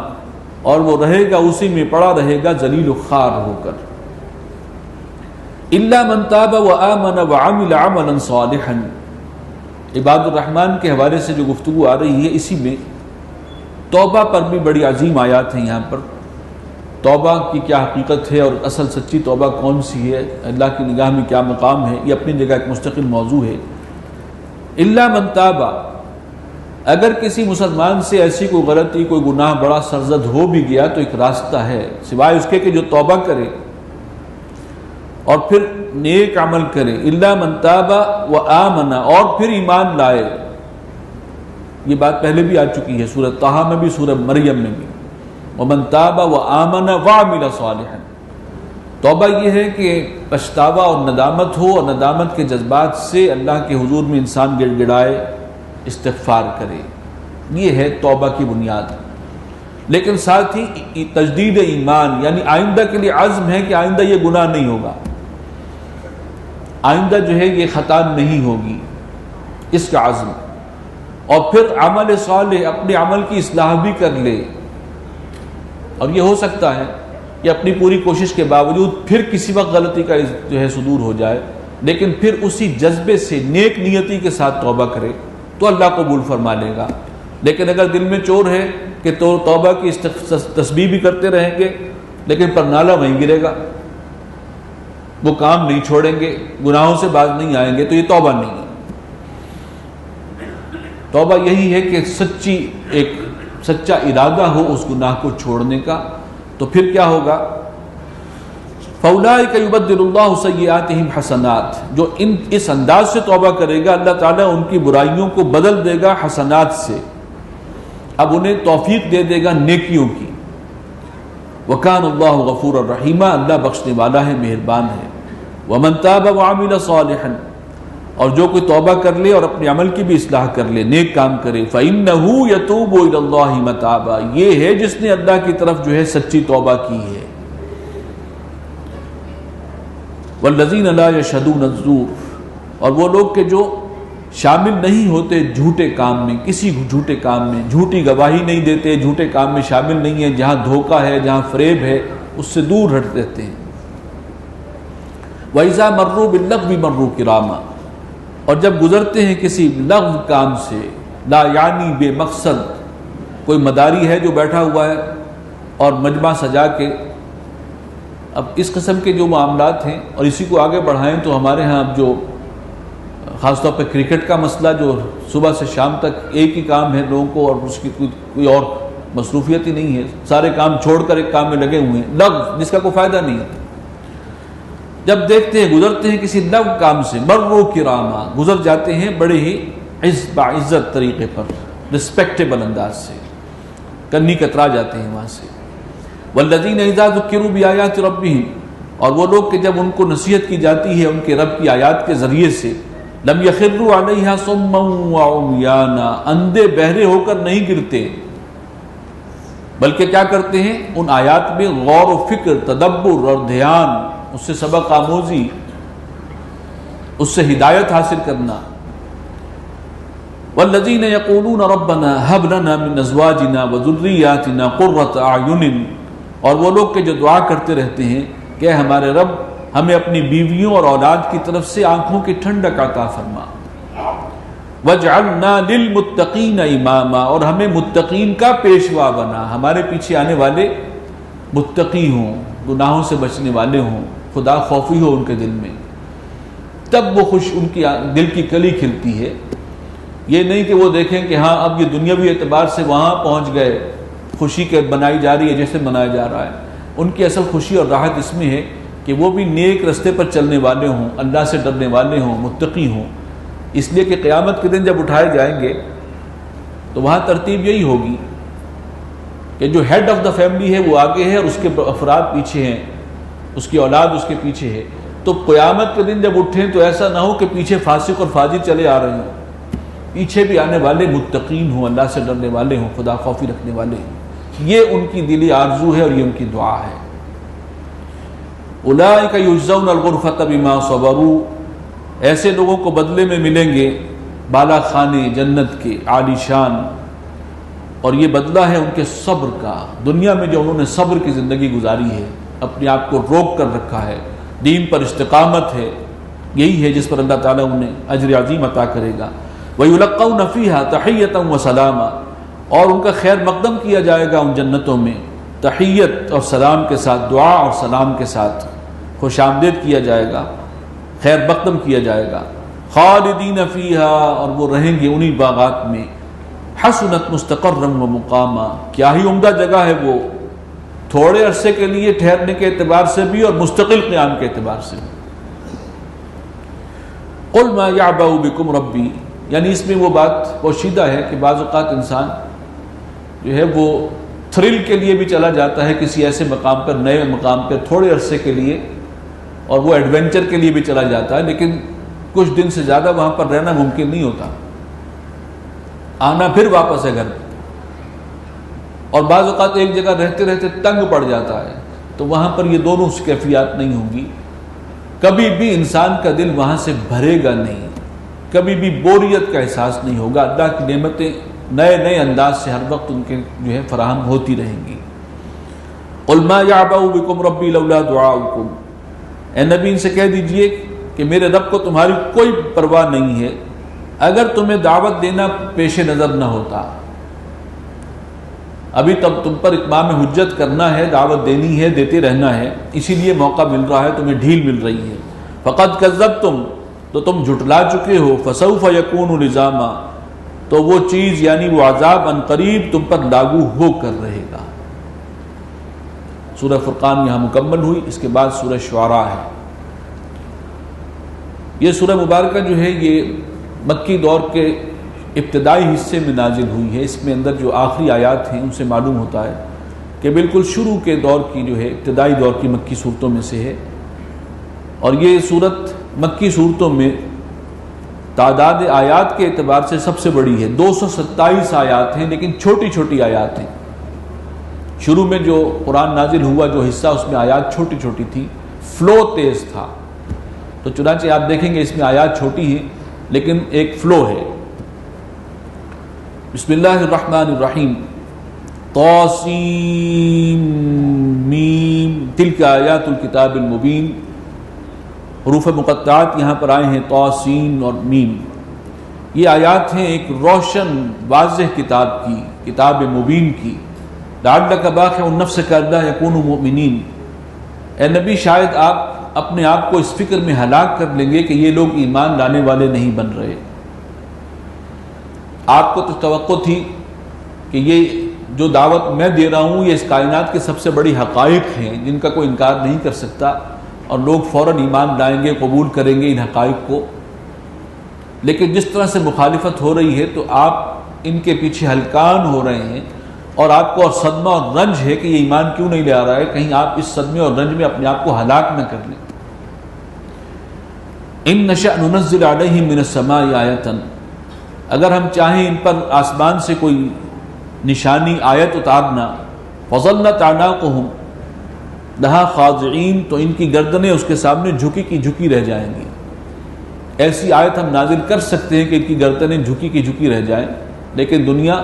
اور وہ رہے گا اسی میں پڑا رہے گا ذلیل و خوار ہو کر۔ الا من تاب وآمن وعمل عملا صالحا، عباد الرحمن کے حوالے سے جو گفتگو آ رہی ہے اسی میں توبہ پر بھی بڑی عظیم آیات ہیں۔ یہاں پر توبہ کی کیا حقیقت ہے اور اصل سچی توبہ کون سی ہے، اللہ کی نگاہ میں کیا مقام ہے، یہ اپنی جگہ ایک مستقل موضوع ہے۔ الا من تاب، اگر کسی مسلمان سے ایسی کوئی غلطی، کوئی گناہ بڑا سرزد ہو بھی گیا تو ایک راستہ ہے، سوائے اس کے کہ جو توبہ کرے اور پھر نیک عمل کرے۔ الا من تاب وآمن، اور پھر ایمان لائے، یہ بات پہلے بھی آ چکی ہے سورہ طٰہٰ میں بھی، سورہ مریم میں بھی۔ ومن تاب وآمن وعمل صالحا، توبہ یہ ہے کہ پچھتاوا اور ندامت ہو، اور ندامت کے جذبات سے اللہ کے حضور میں انسان گڑ گڑائے، استغفار کرے، یہ ہے توبہ کی بنیاد۔ لیکن ساتھ ہی تجدید ایمان، یعنی آئندہ کے لیے عزم ہے کہ آئندہ یہ گناہ نہیں ہوگا، آئندہ جو ہے یہ خطا نہیں ہوگی، اس کا عزم۔ اور پھر عمل صالح، اپنے عمل کی اصلاح بھی کر لے، اور یہ ہو سکتا ہے کہ اپنی پوری کوشش کے باوجود پھر کسی وقت غلطی کا جو ہے صدور ہو جائے، لیکن پھر اسی جذبے سے نیک نیتی کے ساتھ توبہ کرے تو اللہ قبول فرما لے گا۔ لیکن اگر دل میں چور ہے کہ تو توبہ کی تسبیح بھی کرتے رہیں گے لیکن پر نالا وہیں گرے گا، وہ کام نہیں چھوڑیں گے، گناہوں سے باز نہیں آئیں گے، تو یہ توبہ نہیں ہے۔ توبہ یہی ہے کہ ایک سچا ارادہ ہو اس گناہ کو چھوڑنے کا، تو پھر کیا ہوگا؟ فَأُولَٰئِكَ يُبَدِّلُ اللَّهُ سَيِّئَاتِهِمْ حَسَنَاتٍ، جو اس انداز سے توبہ کرے گا اللہ تعالیٰ ان کی برائیوں کو بدل دے گا حسنات سے، اب انہیں توفیق دے دے گا نیکیوں کی۔ وَكَانَ اللَّهُ غَفُورًا رَحِيمًا، اللہ بخشنے والا ہے، مہربان ہے۔ وَمَن تَابَ وَعَمِلَ صَالِحًا، اور جو کوئی توبہ کر لے اور اپنے عمل کی بھی اصلاح کر لے، نیک کام کرے، فَإِنَّهُ يَتُوبُ إِلَى اللَّهِ مَتَابًا، یہ ہے جس نے اللہ کی طرف جو ہے سچی توبہ کی ہے۔ وَالَّذِينَ لَا يَشْهَدُونَ الزُّورَ، اور وہ لوگ کہ جو شامل نہیں ہوتے جھوٹے کام میں، کسی جھوٹے کام میں، جھوٹی گواہی نہیں دیتے، جھوٹے کام میں شامل نہیں ہیں، جہاں دھوکہ ہے، جہاں فریب ہے اس سے دور ہٹ دیتے ہیں۔ وَإِذَا مَرُّوا بِاللَّغْوِ مَرُّوا كِرَامًا، اور جب گزرتے ہیں کسی لغو کام سے، لا یعنی بے مقصد، کوئی مداری ہے جو بیٹھا ہوا ہے اور مجمع سجا کے، اب اس قسم کے جو معاملات ہیں اور اسی کو آگے بڑھائیں تو ہمارے ہاں اب جو خاص طور پہ کرکٹ کا مسئلہ جو صبح سے شام تک ایک ہی کام ہے لوگوں کو، اور اس کی کوئی اور مصروفیت ہی نہیں ہے، سارے کام چھوڑ کر ایک کام میں لگے ہوئے ہیں، لغو جس کا کوئی فائدہ نہیں ہے، جب دیکھتے ہیں گزرتے ہیں کسی لغو کام سے، مروا کراما، گزر جاتے ہیں بڑے ہی باعزت طریقے پر، رسپیکٹیبل انداز سے، کنی کترا جاتے ہیں وہاں سے۔ والذین اذا ذکروا بآیات ربہم، اور وہ لوگ کہ جب ان کو نصیحت کی جاتی ہے ان کے رب کی آیات کے ذریعے سے، لم یخروا علیہا صما وعمیانا، اندھے بہرے ہو کر نہیں گرتے، بلکہ کیا کرتے ہیں ان آیات میں غور و فکر، تدبر اور دھیان، اس سے سبق آموزی، اس سے ہدایت حاصل کرنا۔ والذین یقولون ربنا ھب لنا من ازواجنا وذریاتنا قرۃ اعین، اور وہ لوگ کہ جو دعا کرتے رہتے ہیں کہ ہمارے رب ہمیں اپنی بیویوں اور اولاد کی طرف سے آنکھوں کی ٹھنڈک عطا فرما، وَاجْعَلْنَا لِلْمُتَّقِينَ إِمَامًا، اور ہمیں متقین کا پیشوا بنا، ہمارے پیچھے آنے والے متقی ہوں، گناہوں سے بچنے والے ہوں، خدا خوفی ہو ان کے دل میں، تب وہ خوش ان کی دل کی کلی کھلتی ہے۔ یہ نہیں کہ وہ دیکھیں کہ ہاں اب یہ دنیاوی اعتبار سے وہاں پہنچ گئے، خوشی کے منائی جا رہی ہے جیسے منایا جا رہا ہے، ان کی اصل خوشی اور راحت اس میں ہے کہ وہ بھی نیک رستے پر چلنے والے ہوں، اللہ سے ڈرنے والے ہوں، متقی ہوں، اس لیے کہ قیامت کے دن جب اٹھائے جائیں گے تو وہاں ترتیب یہی ہوگی کہ جو ہیڈ آف دا فیملی ہے وہ آگے ہے اور اس کے افراد پیچھے ہیں، اس کی اولاد اس کے پیچھے ہے، تو قیامت کے دن جب اٹھیں تو ایسا نہ ہو کہ پیچھے فاسق اور فاجر چلے آ رہے ہوں، پیچھے بھی آنے والے متقین ہوں، اللہ سے ڈرنے والے ہوں، خدا خوفی رکھنے والے ہوں۔ یہ ان کی دلی آرزو ہے اور یہ ان کی دعا ہے۔ اولئک یجزون الغرفۃ بما صبروا، ایسے لوگوں کو بدلے میں ملیں گے بالا خانے جنت کے عالی شان، اور یہ بدلہ ہے ان کے صبر کا، دنیا میں جو انہوں نے صبر کی زندگی گزاری ہے، اپنے آپ کو روک کر رکھا ہے، دین پر استقامت ہے، یہی ہے جس پر اللہ تعالیٰ انہیں اجر عظیم عطا کرے گا۔ وَيُلَقَّوْنَ فِيهَا تَحِيَّةً وَسَلَامًا، اور ان کا خیر مقدم کیا جائے گا ان جنتوں میں، تحیت اور سلام کے ساتھ، دعا اور سلام کے ساتھ خوش آمدید کیا جائے گا، خیر مقدم کیا جائے گا۔ خالدین فیہا، اور وہ رہیں گے انہی باغات میں، حسنت مستقرا و مقاما، کیا ہی عمدہ جگہ ہے وہ، تھوڑے عرصے کے لیے ٹھہرنے کے اعتبار سے بھی اور مستقل قیام کے اعتبار سے بھی۔ قل ما یعبأ بکم ربی، یعنی اس میں وہ بات پوشیدہ ہے کہ بعض اوقات انسان جو ہے وہ تھرل کے لیے بھی چلا جاتا ہے کسی ایسے مقام پر، نئے مقام پر تھوڑے عرصے کے لیے، اور وہ ایڈونچر کے لیے بھی چلا جاتا ہے، لیکن کچھ دن سے زیادہ وہاں پر رہنا ممکن نہیں ہوتا، آنا پھر واپس ہے گھر پہ، اور بعض اوقات ایک جگہ رہتے رہتے تنگ پڑ جاتا ہے، تو وہاں پر یہ دونوں کیفیات نہیں ہوں گی، کبھی بھی انسان کا دل وہاں سے بھرے گا نہیں، کبھی بھی بوریت کا احساس نہیں ہوگا، اللہ کی نعمتیں نئے نئے انداز سے ہر وقت ان کے جو ہے فراہم ہوتی رہیں گی۔ قل ما یعبأ بکم ربی لولا دعاؤکم، اے نبی ان سے کہہ دیجئے کہ میرے رب کو تمہاری کوئی پرواہ نہیں ہے اگر تمہیں دعوت دینا پیش نظر نہ ہوتا، ابھی تب تم پر اتمام حجت کرنا ہے، دعوت دینی ہے، دیتے رہنا ہے، اسی لیے موقع مل رہا ہے، تمہیں ڈھیل مل رہی ہے۔ فقد کذبتم، تو تم جھٹلا چکے ہو، فسوف یکون لزاما، تو وہ چیز یعنی وہ عذاب ان قریب تم پر لاگو ہو کر رہے گا۔ سورہ فرقان یہاں مکمل ہوئی، اس کے بعد سورہ شعراء ہے۔ یہ سورہ مبارکہ جو ہے یہ مکی دور کے ابتدائی حصے میں نازل ہوئی ہے، اس میں اندر جو آخری آیات ہیں ان سے معلوم ہوتا ہے کہ بالکل شروع کے دور کی جو ہے ابتدائی دور کی مکی صورتوں میں سے ہے، اور یہ صورت مکی صورتوں میں تعداد آیات کے اعتبار سے سب سے بڑی ہے، 227 آیات ہیں، لیکن چھوٹی چھوٹی آیات ہیں۔ شروع میں جو قرآن نازل ہوا جو حصہ اس میں آیات چھوٹی چھوٹی تھی، فلو تیز تھا، تو چنانچہ آپ دیکھیں گے اس میں آیات چھوٹی ہیں لیکن ایک فلو ہے۔ بسم اللہ الرحمن الرحیم، طاسین میم، تلک آیات الکتاب المبین، حروف مقطعات یہاں پر آئے ہیں طا سین اور میم. یہ آیات ہیں ایک روشن واضح کتاب کی، کتاب مبین کی. لعلک باخع نفسک الا یکونوا مؤمنین. اے نبی شاید آپ اپنے آپ کو اس فکر میں ہلاک کر لیں گے کہ یہ لوگ ایمان لانے والے نہیں بن رہے. آپ کو تو توقع تھی کہ یہ جو دعوت میں دے رہا ہوں یہ اس کائنات کے سب سے بڑی حقائق ہیں جن کا کوئی انکار نہیں کر سکتا، اور لوگ فوراً ایمان لائیں گے، قبول کریں گے ان حقائق کو. لیکن جس طرح سے مخالفت ہو رہی ہے تو آپ ان کے پیچھے ہلکان ہو رہے ہیں، اور آپ کو اور صدمہ اور رنج ہے کہ یہ ایمان کیوں نہیں لے آ رہا ہے، کہیں آپ اس صدمے اور رنج میں اپنے آپ کو ہلاک نہ کر لیں. ان نشأ ننزل علیہم من السماء آیۃ، اگر ہم چاہیں ان پر آسمان سے کوئی نشانی آیت اتارنا، فظلت اعناقہم لہا خاضعین، تو ان کی گردنیں اس کے سامنے جھکی کی جھکی رہ جائیں گی. ایسی آیت ہم نازل کر سکتے ہیں کہ ان کی گردنیں جھکی کی جھکی رہ جائیں، لیکن دنیا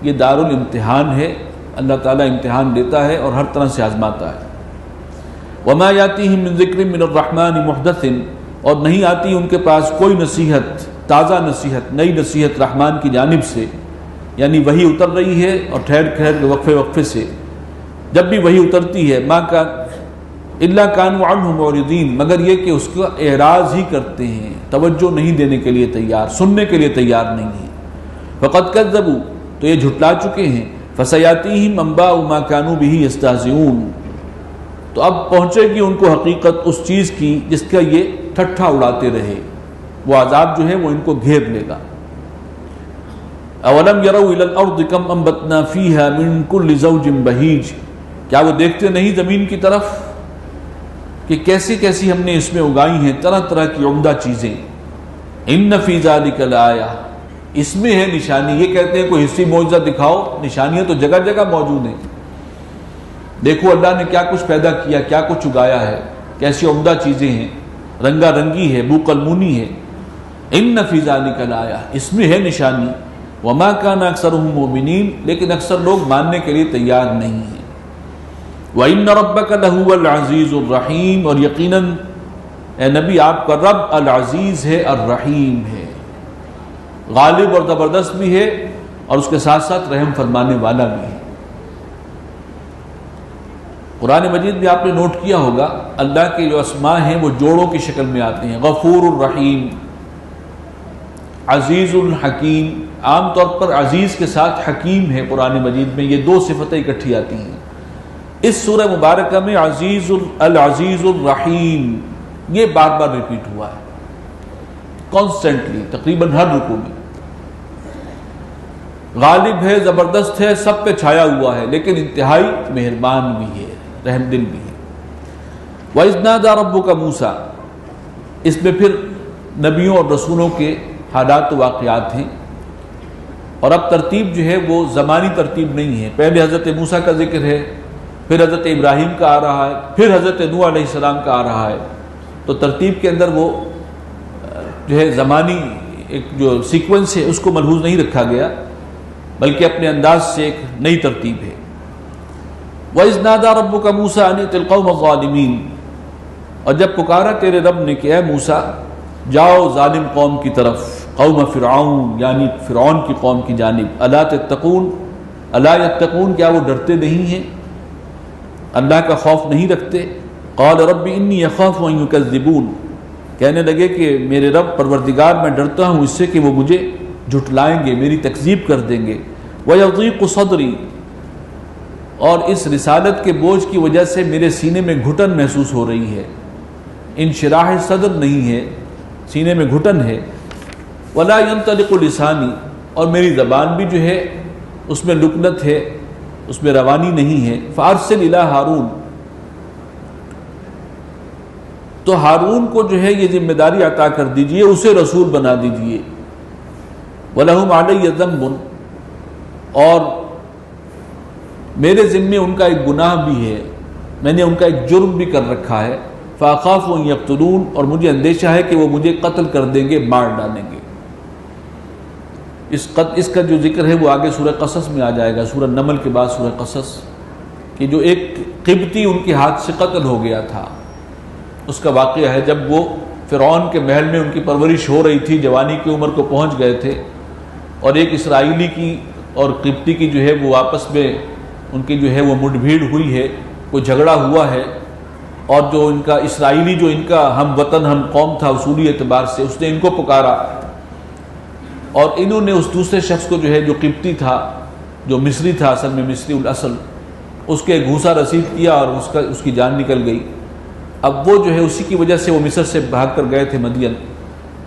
یہ دار الامتحان ہے، اللہ تعالیٰ امتحان لیتا ہے اور ہر طرح سے آزماتا ہے. وما یاتیہم من ذکر من الرحمن محدث، اور نہیں آتی ان کے پاس کوئی نصیحت، تازہ نصیحت، نئی نصیحت رحمان کی جانب سے، یعنی وحی اتر رہی ہے اور ٹھہر ٹھہر وقفے وقفے سے. جب بھی وحی اترتی ہے ما کان الا کانوا عنہ معرضین، مگر یہ کہ اس کا اعراض ہی کرتے ہیں، توجہ نہیں دینے کے لیے تیار، سننے کے لیے تیار نہیں ہیں. فقد کذبوا، تو یہ جھٹلا چکے ہیں. فسیاتیہم انباء ما کانوا بہ یستہزئون، تو اب پہنچے گی ان کو حقیقت اس چیز کی جس کا یہ ٹھٹھا اڑاتے رہے. وہ عذاب جو ہے وہ ان کو گھیر لے گا. اولم یروا الی الارض کم انبتنا فیہا من کل زوج بہیج، کیا وہ دیکھتے نہیں زمین کی طرف کہ کیسی کیسی ہم نے اس میں اگائی ہیں طرح طرح کی عمدہ چیزیں. ان فی ذلک لآیہ، اس میں ہے نشانی. یہ کہتے ہیں کوئی حصی معجزہ دکھاؤ، نشانیاں تو جگہ جگہ موجود ہیں. دیکھو اللہ نے کیا کچھ پیدا کیا، کیا کچھ اگایا ہے، کیسی عمدہ چیزیں ہیں، رنگا رنگی ہے، بو قلمونی ہے. ان فی ذلک لآیہ، اس میں ہے نشانی. وما کان اکثرهم مؤمنین، لیکن اکثر لوگ ماننے کے لیے تیار نہیں ہیں. وَإِنَّ رَبَّكَ لَهُوَ الْعَزِيزُ الرَّحِيمُ، اور یقیناً اے نبی آپ کا رب العزیز ہے، الرحیم ہے، غالب اور زبردست بھی ہے، اور اس کے ساتھ ساتھ رحم فرمانے والا بھی ہے. قرآن مجید میں آپ نے نوٹ کیا ہوگا اللہ کے جو اسماء ہیں وہ جوڑوں کی شکل میں آتے ہیں. غفور الرحیم، عزیز الحکیم. عام طور پر عزیز کے ساتھ حکیم ہے قرآن مجید میں، یہ دو صفتیں اکٹھی آتی ہیں. اس سورہ مبارکہ میں العزیز الرحیم یہ بار بار ریپیٹ ہوا ہے کانسٹنٹلی، تقریباً ہر رکوع میں. غالب ہے، زبردست ہے، سب پہ چھایا ہوا ہے، لیکن انتہائی مہربان بھی ہے، رحم دل بھی ہے. وَإِذْ نَادَىٰ رَبُّكَ مُوسَىٰ، اس میں پھر نبیوں اور رسولوں کے حالات و واقعات ہیں، اور اب ترتیب جو ہے وہ زمانی ترتیب نہیں ہے. پہلے حضرت موسیٰ کا ذکر ہے، پھر حضرت ابراہیم کا آ رہا ہے، پھر حضرت نوح علیہ السلام کا آ رہا ہے. تو ترتیب کے اندر وہ جو ہے زمانی ایک جو سیکوینس ہے اس کو ملحوظ نہیں رکھا گیا، بلکہ اپنے انداز سے ایک نئی ترتیب ہے. وَإِذْ نَادَىٰ رَبُّكَ مُوسَىٰ أَنِ ائْتِ الْقَوْمَ الظَّالِمِينَ، اور جب پکارا تیرے رب نے کہ اے موسیٰ جاؤ ظالم قوم کی طرف، قوم فرعون یعنی فرعون کی قوم کی جانب. الا تتقون، الا یتقون، کیا وہ ڈرتے نہیں ہیں، اللہ کا خوف نہیں رکھتے. قال رب انی اخاف ان یکذبون، کہنے لگے کہ میرے رب پروردگار میں ڈرتا ہوں اس سے کہ وہ مجھے جھٹلائیں گے، میری تکذیب کر دیں گے. وَيَضِيقُ صَدْرِي، اور اس رسالت کے بوجھ کی وجہ سے میرے سینے میں گھٹن محسوس ہو رہی ہے. انشراح صدر نہیں ہے، سینے میں گھٹن ہے. وَلَا يَنْطَلِقُ لِسَانِي، اور میری زبان بھی جو ہے اس میں لکنت ہے، اس میں روانی نہیں ہے. فَأَرْسِلْ إِلَىٰ هَارُونَ، تو ہارون کو جو ہے یہ ذمہ داری عطا کر دیجئے، اسے رسول بنا دیجئے. وَلَهُمْ عَلَيَّ ذَنْبٌ، اور میرے ذمے ان کا ایک گناہ بھی ہے، میں نے ان کا ایک جرم بھی کر رکھا ہے. فَأَخَافُ أَن يَقْتُلُونَ، اور مجھے اندیشہ ہے کہ وہ مجھے قتل کر دیں گے، مار ڈالیں گے. اس کا جو ذکر ہے وہ آگے سورہ قصص میں آ جائے گا، سورہ نمل کے بعد سورہ قصص، کہ جو ایک قبطی ان کے ہاتھ سے قتل ہو گیا تھا، اس کا واقعہ ہے جب وہ فرعون کے محل میں ان کی پرورش ہو رہی تھی، جوانی کی عمر کو پہنچ گئے تھے، اور ایک اسرائیلی کی اور قبطی کی جو ہے وہ آپس میں ان کی جو ہے وہ مڈ بھیڑ ہوئی ہے، کوئی جھگڑا ہوا ہے، اور جو ان کا اسرائیلی جو ان کا ہم وطن ہم قوم تھا اصولی اعتبار سے، اس نے ان کو پکارا، اور انہوں نے اس دوسرے شخص کو جو ہے جو قبطی تھا، جو مصری تھا، اصل میں مصری الاصل، اس کے گھوسا رسید کیا اور اس کی جان نکل گئی۔ اب وہ جو ہے اسی کی وجہ سے وہ مصر سے بھاگ کر گئے تھے مدین،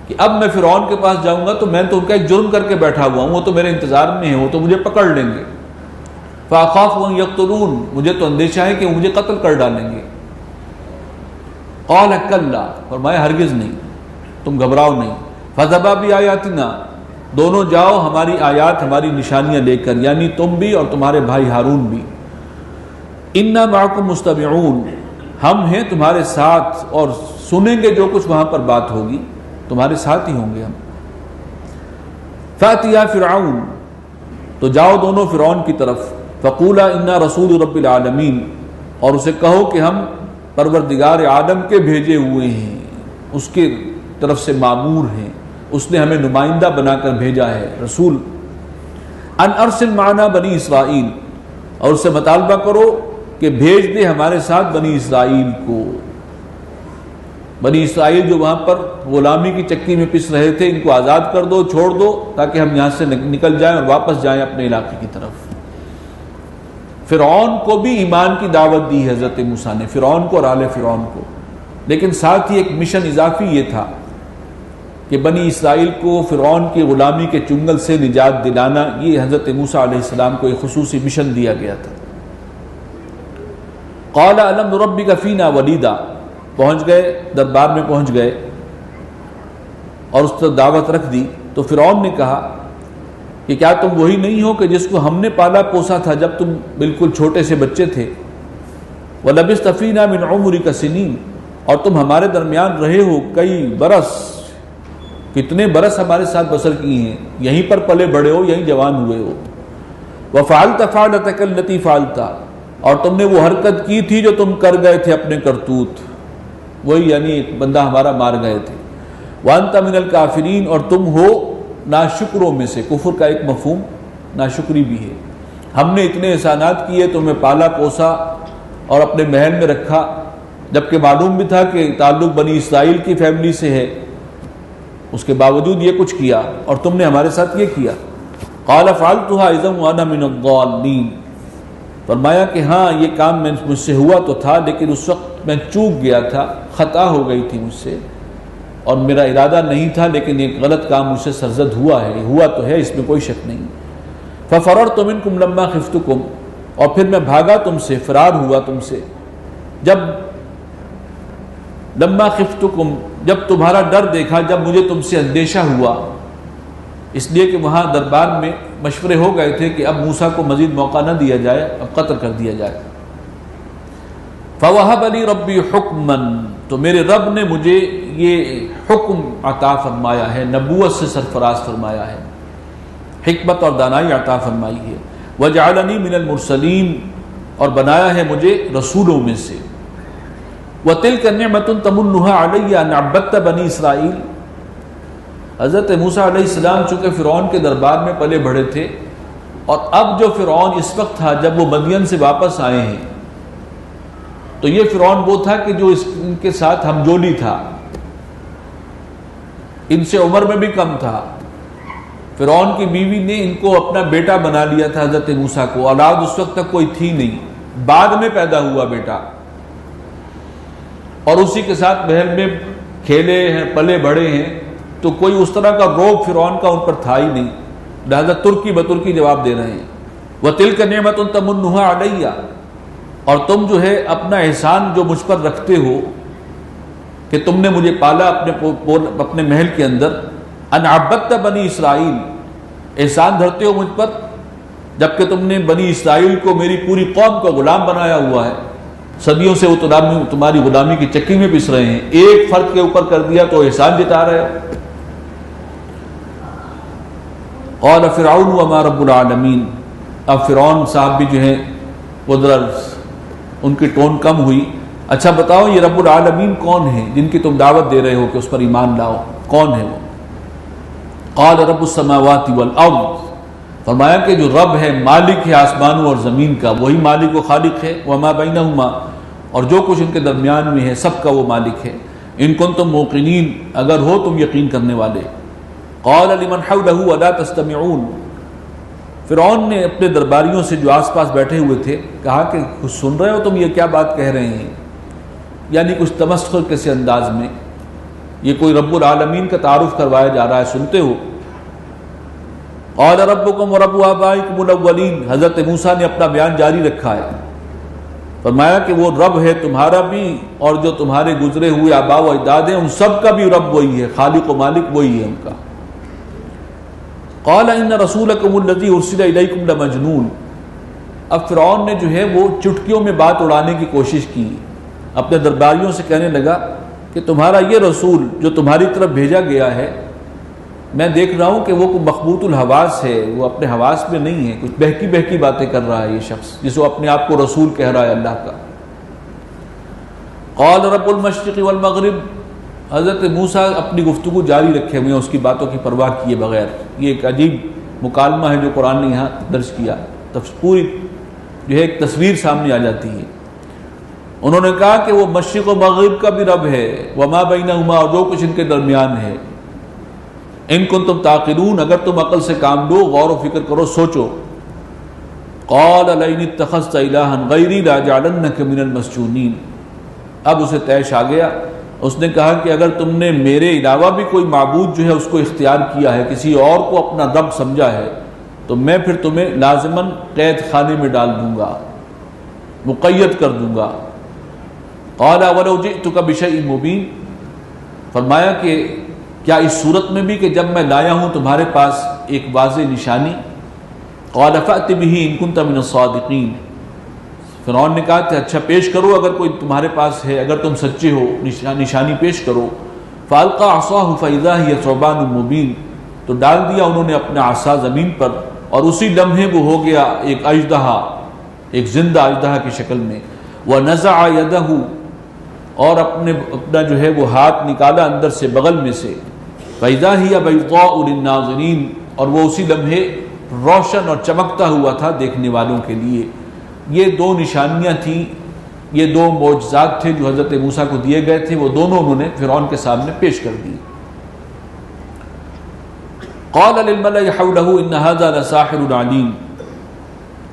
کہ اب میں فرعون کے پاس جاؤں گا تو میں تو ان کا ایک جرم کر کے بیٹھا ہوا ہوں، وہ تو میرے انتظار میں ہیں، وہ تو مجھے پکڑ لیں گے۔ فَأَخَافُ أَن يَقْتُلُونِ، مجھے تو اندیشہ ہے کہ وہ مجھے قتل کر ڈالیں گے۔ قَالَ كَلَّا، فرمایا ہرگز نہیں، تم گھبراؤ نہیں۔ فَذَهَبَا بِآيَاتِنَا، دونوں جاؤ ہماری آیات ہماری نشانیاں لے کر، یعنی تم بھی اور تمہارے بھائی ہارون بھی۔ اِنَّا مَعَكُمْ مُسْتَمِعُونَ، ہم ہیں تمہارے ساتھ اور سنیں گے جو کچھ وہاں پر بات ہوگی، تمہارے ساتھ ہی ہوں گے ہم۔ فَأْتِيَا فِرْعَوْنَ، تو جاؤ دونوں فرعون کی طرف، فَقُولَا إِنَّا رَسُولُ رَبِّ الْعَالَمِينَ، اور اسے کہو کہ ہم پروردگار عالم کے بھیجے ہوئے ہیں، اس کے طرف سے مامور ہیں، اس نے ہمیں نمائندہ بنا کر بھیجا ہے رسول۔ ان ارسل معنا بنی اسرائیل، اور اس سے مطالبہ کرو کہ بھیج دے ہمارے ساتھ بنی اسرائیل کو۔ بنی اسرائیل جو وہاں پر غلامی کی چکی میں پس رہے تھے، ان کو آزاد کر دو، چھوڑ دو، تاکہ ہم یہاں سے نکل جائیں اور واپس جائیں اپنے علاقے کی طرف۔ فرعون کو بھی ایمان کی دعوت دی حضرت موسیٰ نے، فرعون کو اور آل فرعون کو، لیکن ساتھ ہی ایک مشن اضافی یہ تھا کہ بنی اسرائیل کو فرعون کی غلامی کے چنگل سے نجات دلانا، یہ حضرت موسیٰ علیہ السلام کو ایک خصوصی مشن دیا گیا تھا۔ قال الم نربک فینا ولیدا، پہنچ گئے، دربار میں پہنچ گئے اور اس پر دعوت رکھ دی، تو فرعون نے کہا کہ کیا تم وہی نہیں ہو کہ جس کو ہم نے پالا پوسا تھا جب تم بالکل چھوٹے سے بچے تھے؟ وَلَبِثْتَ فِينَا مِنْ عُمُرِكَ سِنِينَ، اور تم ہمارے درمیان رہے ہو کئی برس، کتنے برس ہمارے ساتھ بسر کی ہیں، یہیں پر پلے بڑے ہو، یہیں جوان ہوئے ہو۔ وَفَعَلْتَ فَعْلَتَكَ الَّتِي فَعَلْتَ، اور تم نے وہ حرکت کی تھی جو تم کر گئے تھے اپنے کرتوت، وہی یعنی ایک بندہ ہمارا مار گئے تھے۔ وَأَنْتَ مِنَ الْكَافِرِينَ، اور تم ہو ناشکروں میں سے، کفر کا ایک مفہوم ناشکری بھی ہے۔ ہم نے اتنے احسانات کیے، تمہیں پالا پوسا اور اپنے محل میں رکھا، جبکہ معلوم بھی تھا کہ تعلق بنی اسرائیل کی فیملی سے ہے، اس کے باوجود یہ کچھ کیا اور تم نے ہمارے ساتھ یہ کیا۔ قال فعلتها اذا وانا من الضالین، فرمایا کہ ہاں یہ کام مجھ سے ہوا تو تھا، لیکن اس وقت میں چوک گیا تھا، خطا ہو گئی تھی مجھ سے، اور میرا ارادہ نہیں تھا، لیکن ایک غلط کام مجھ سے سرزد ہوا ہے، ہوا تو ہے، اس میں کوئی شک نہیں۔ ففررت منکم لما خفتکم، اور پھر میں بھاگا تم سے، فرار ہوا تم سے، جب لما خفتکم، جب تمہارا ڈر دیکھا، جب مجھے تم سے اندیشہ ہوا، اس لیے کہ وہاں دربار میں مشورے ہو گئے تھے کہ اب موسیٰ کو مزید موقع نہ دیا جائے، اب قتل کر دیا جائے۔ فوہب لی ربی حکما، تو میرے رب نے مجھے یہ حکم عطا فرمایا ہے، نبوت سے سرفراز فرمایا ہے، حکمت اور دانائی عطا فرمائی ہے۔ وجعلنی من المرسلین، اور بنایا ہے مجھے رسولوں میں سے۔ وَتِلْكَ نِعْمَةٌ تَمُنُّهَا عَلَيَّ أَنْ عَبَّدْتَ بَنِي اسرائیل، حضرت موسیٰ علیہ السلام چونکہ فرعون کے دربار میں پلے بڑھے تھے، اور اب جو فرعون اس وقت تھا جب وہ مدین سے واپس آئے ہیں، تو یہ فرعون وہ تھا کہ جو ان کے ساتھ ہمجولی تھا، ان سے عمر میں بھی کم تھا۔ فرعون کی بیوی نے ان کو اپنا بیٹا بنا لیا تھا حضرت موسیٰ کو، اولاد اس وقت تک کوئی تھی نہیں، بعد میں پیدا ہوا بیٹا، اور اسی کے ساتھ محل میں کھیلے ہیں، پلے بڑے ہیں، تو کوئی اس طرح کا روب فرعون کا ان پر تھا ہی نہیں، لہذا ترکی بترکی جواب دے رہے ہیں۔ وَتِلْكَ نِعْمَةٌ تَمُنُّهَا عَلَيَّ، اور تم جو ہے اپنا احسان جو مجھ پر رکھتے ہو کہ تم نے مجھے پالا اپنے محل کے اندر، ان عبدت بنی اسرائیل، احسان دھرتے ہو مجھ پر، جبکہ تم نے بنی اسرائیل کو، میری پوری قوم کو غلام بنایا ہوا ہے، صدیوں سے وہ تمہاری غلامی کی چکی میں پس رہے ہیں، ایک فرد کے اوپر کر دیا تو احسان جتا رہے ہو۔ قال فرعون وما رب العالمین، اب فرعون صاحب بھی جو ہیں وہ ذرا ان کی ٹون کم ہوئی، اچھا بتاؤ یہ رب العالمین کون ہیں جن کی تم دعوت دے رہے ہو کہ اس پر ایمان لاؤ؟ کون ہے وہ؟ قال رب السماوات والارض، فرمایا کہ جو رب ہے، مالک ہے آسمانوں اور زمین کا، وہی مالک و خالق ہے، وما بینہما، اور جو کچھ ان کے درمیان میں ہے سب کا وہ مالک ہے، ان کنتم موقنین، اگر ہو تم یقین کرنے والے۔ قال لمن حولہ الا تستمعون، فرعون نے اپنے درباریوں سے جو آس پاس بیٹھے ہوئے تھے کہا کہ کچھ سن رہے ہو تم، یہ کیا بات کہہ رہے ہیں؟ یعنی کچھ تمسخر کے سے انداز میں، یہ کوئی رب العالمین کا تعارف کروایا جا رہا ہے، سنتے ہو؟ قال ربکم ورب آبائکم الاولین، حضرت موسیٰ نے اپنا بیان جاری رکھا ہے، فرمایا کہ وہ رب ہے تمہارا بھی اور جو تمہارے گزرے ہوئے آباء و اجداد ہیں ان سب کا بھی رب وہی ہے، خالق و مالک وہی ہے ان کا۔ قال ان رسولکم الذی ارسل الیکم لمجنون، اب فرعون نے جو ہے وہ چٹکیوں میں بات اڑانے کی کوشش کی، اپنے درباریوں سے کہنے لگا کہ تمہارا یہ رسول جو تمہاری طرف بھیجا گیا ہے، میں دیکھ رہا ہوں کہ وہ کوئی مخبوط الحواس ہے، وہ اپنے حواس میں نہیں ہے، کچھ بہکی بہکی باتیں کر رہا ہے یہ شخص جس وہ اپنے آپ کو رسول کہہ رہا ہے اللہ کا۔ قال رب المشرق والمغرب، حضرت موسیٰ اپنی گفتگو جاری رکھے ہوئے ہیں اس کی باتوں کی پرواہ کیے بغیر۔ یہ ایک عجیب مکالمہ ہے جو قرآن نے یہاں درج کیا، پوری جو ہے ایک تصویر سامنے آ جاتی ہے۔ انہوں نے کہا کہ وہ مشرق و مغرب کا بھی رب ہے، وما بینہما، اور جو کچھ ان کے درمیان ہے، ان کنتم تعقلون، اگر تم عقل سے کام لو، غور و فکر کرو، سوچو۔ قال لئن اتخذت الہا غیری لاجعلنک من المسجونین، اب اسے طیش آ گیا، اس نے کہا کہ اگر تم نے میرے علاوہ بھی کوئی معبود جو ہے اس کو اختیار کیا ہے، کسی اور کو اپنا رب سمجھا ہے، تو میں پھر تمہیں لازماً قید خانے میں ڈال دوں گا، مقید کر دوں گا۔ قال ولو جئتک بشیء مبین، فرمایا کہ کیا اس صورت میں بھی کہ جب میں لایا ہوں تمہارے پاس ایک واضح نشانی؟ قال فأت به ان كنت من الصادقین، فرعون نے کہا کہ اچھا پیش کرو اگر کوئی تمہارے پاس ہے، اگر تم سچے ہو، نشانی پیش کرو۔ فالقى عصاه فاذا هي ثعبان مبین، تو ڈال دیا انہوں نے اپنا عصا زمین پر اور اسی لمحے وہ ہو گیا ایک اژدہا، ایک زندہ اژدہا کی شکل میں۔ ونزع يده، اور اپنا جو ہے وہ ہاتھ نکالا اندر سے بغل میں سے، فاذا هي بيضاء للناظرین، اور وہ اسی لمحے روشن اور چمکتا ہوا تھا دیکھنے والوں کے لیے۔ یہ دو نشانیاں تھیں، یہ دو معجزات تھے جو حضرت موسیٰ کو دیے گئے تھے، وہ دونوں انہوں نے فرعون کے سامنے پیش کر دی۔ قال للملأ حولہ ان ھذا لساحر علیم،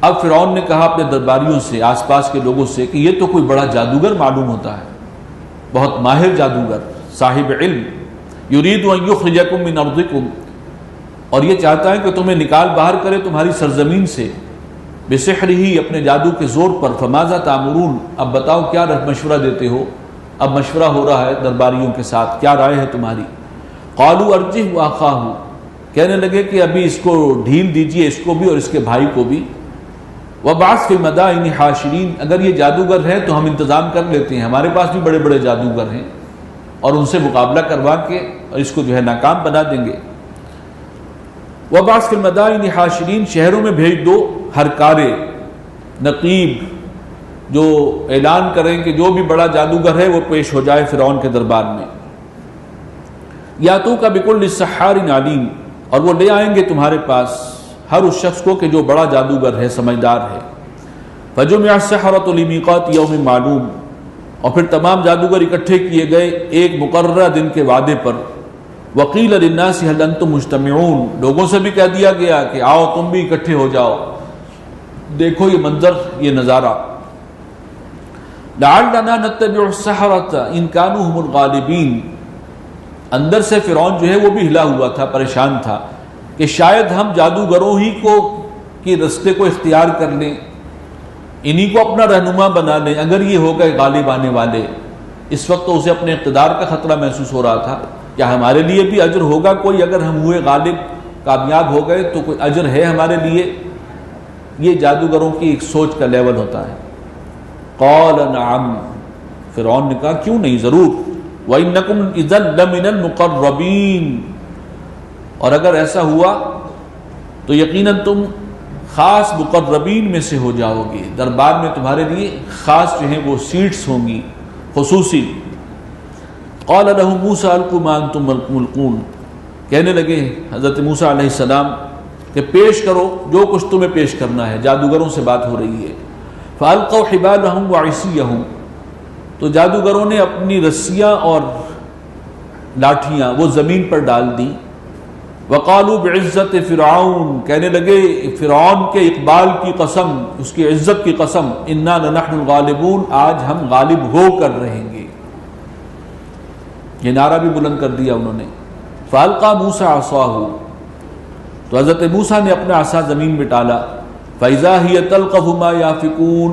اب فرعون نے کہا اپنے درباریوں سے، آس پاس کے لوگوں سے، کہ یہ تو کوئی بڑا جادوگر معلوم ہوتا ہے، بہت ماہر جادوگر، صاحب علم، یرید ان یخرجکم من ارضکم، اور یہ چاہتا ہے کہ تمہیں نکال باہر کرے تمہاری سرزمین سے، بسحرہ، اپنے جادو کے زور پر۔ فماذا تأمرون، اب بتاؤ کیا مشورہ دیتے ہو؟ اب مشورہ ہو رہا ہے درباریوں کے ساتھ، کیا رائے ہے تمہاری؟ قالوا ارجہ واخاہ، کہنے لگے کہ ابھی اس کو ڈھیل دیجئے، اس کو بھی اور اس کے بھائی کو بھی۔ وبعث فی المدائن حاشرین، اگر یہ جادوگر ہے تو ہم انتظام کر لیتے ہیں، ہمارے پاس بھی بڑے بڑے جادوگر ہیں، اور ان سے مقابلہ کروا کے اور اس کو جو ہے ناکام بنا دیں گے۔ وبعث فی المدائن حاشرین، شہروں میں بھیج دو ہر کارے، نقیب، جو اعلان کریں کہ جو بھی بڑا جادوگر ہے وہ پیش ہو جائے فرعون کے دربار میں۔ یاتوک بکل سحار علیم، اور وہ لے آئیں گے تمہارے پاس ہر اس شخص کو کہ جو بڑا جادوگر ہے، سمجھدار ہے۔ فجمع السحرۃ لمیقات یوم معلوم، اور پھر تمام جادوگر اکٹھے کیے گئے ایک مقررہ دن کے وعدے پر۔ وقیل للناس هل انتم مجتمعون، لوگوں سے بھی کہہ دیا گیا کہ آؤ تم بھی اکٹھے ہو جاؤ، دیکھو یہ منظر، یہ نظارہ۔ لعلنا نتبع السحرۃ ان كانوا هم الغالبین، اندر سے فرعون جو ہے وہ بھی ہلا ہوا تھا، پریشان تھا کہ شاید ہم جادوگروں ہی کی رستے کو اختیار کر لیں، انہی کو اپنا رہنما بنا لیں، اگر یہ ہو گئے غالب آنے والے۔ اس وقت تو اسے اپنے اقتدار کا خطرہ محسوس ہو رہا تھا، کیا ہمارے لیے بھی اجر ہوگا کوئی اگر ہم ہوئے غالب، کامیاب ہو گئے تو کوئی اجر ہے ہمارے لیے؟ یہ جادوگروں کی ایک سوچ کا لیول ہوتا ہے۔ قال نعم، فرعون نے کہا کیوں نہیں، ضرور۔ وَإِنَّكُمْ إِذًا لَمِنَ الْمُقَرَّبِينَ، اور اگر ایسا ہوا تو یقیناً تم خاص مقربین میں سے ہو جاؤ گے، دربار میں تمہارے لیے خاص جو ہیں وہ سیٹس ہوں گی، خصوصی. قال لهم موسیٰ القوا ما انتم ملقون، کہنے لگے حضرت موسیٰ علیہ السلام کہ پیش کرو جو کچھ تمہیں پیش کرنا ہے. جادوگروں سے بات ہو رہی ہے. فالقوا حبالهم وعصیهم، تو جادوگروں نے اپنی رسیاں اور لاٹھیاں وہ زمین پر ڈال دی. وقالوا بعزت فرعون، کہنے لگے فرعون کے اقبال کی قسم، اس کی عزت کی قسم، انا لنحن الغالبون، آج ہم غالب ہو کر رہیں گے. یہ نعرہ بھی بلند کر دیا انہوں نے. فالقى موسیٰ عصاہ، تو حضرت موسیٰ نے اپنا عصا زمین میں ڈالا. فاذا هي تلقف ما يافكون،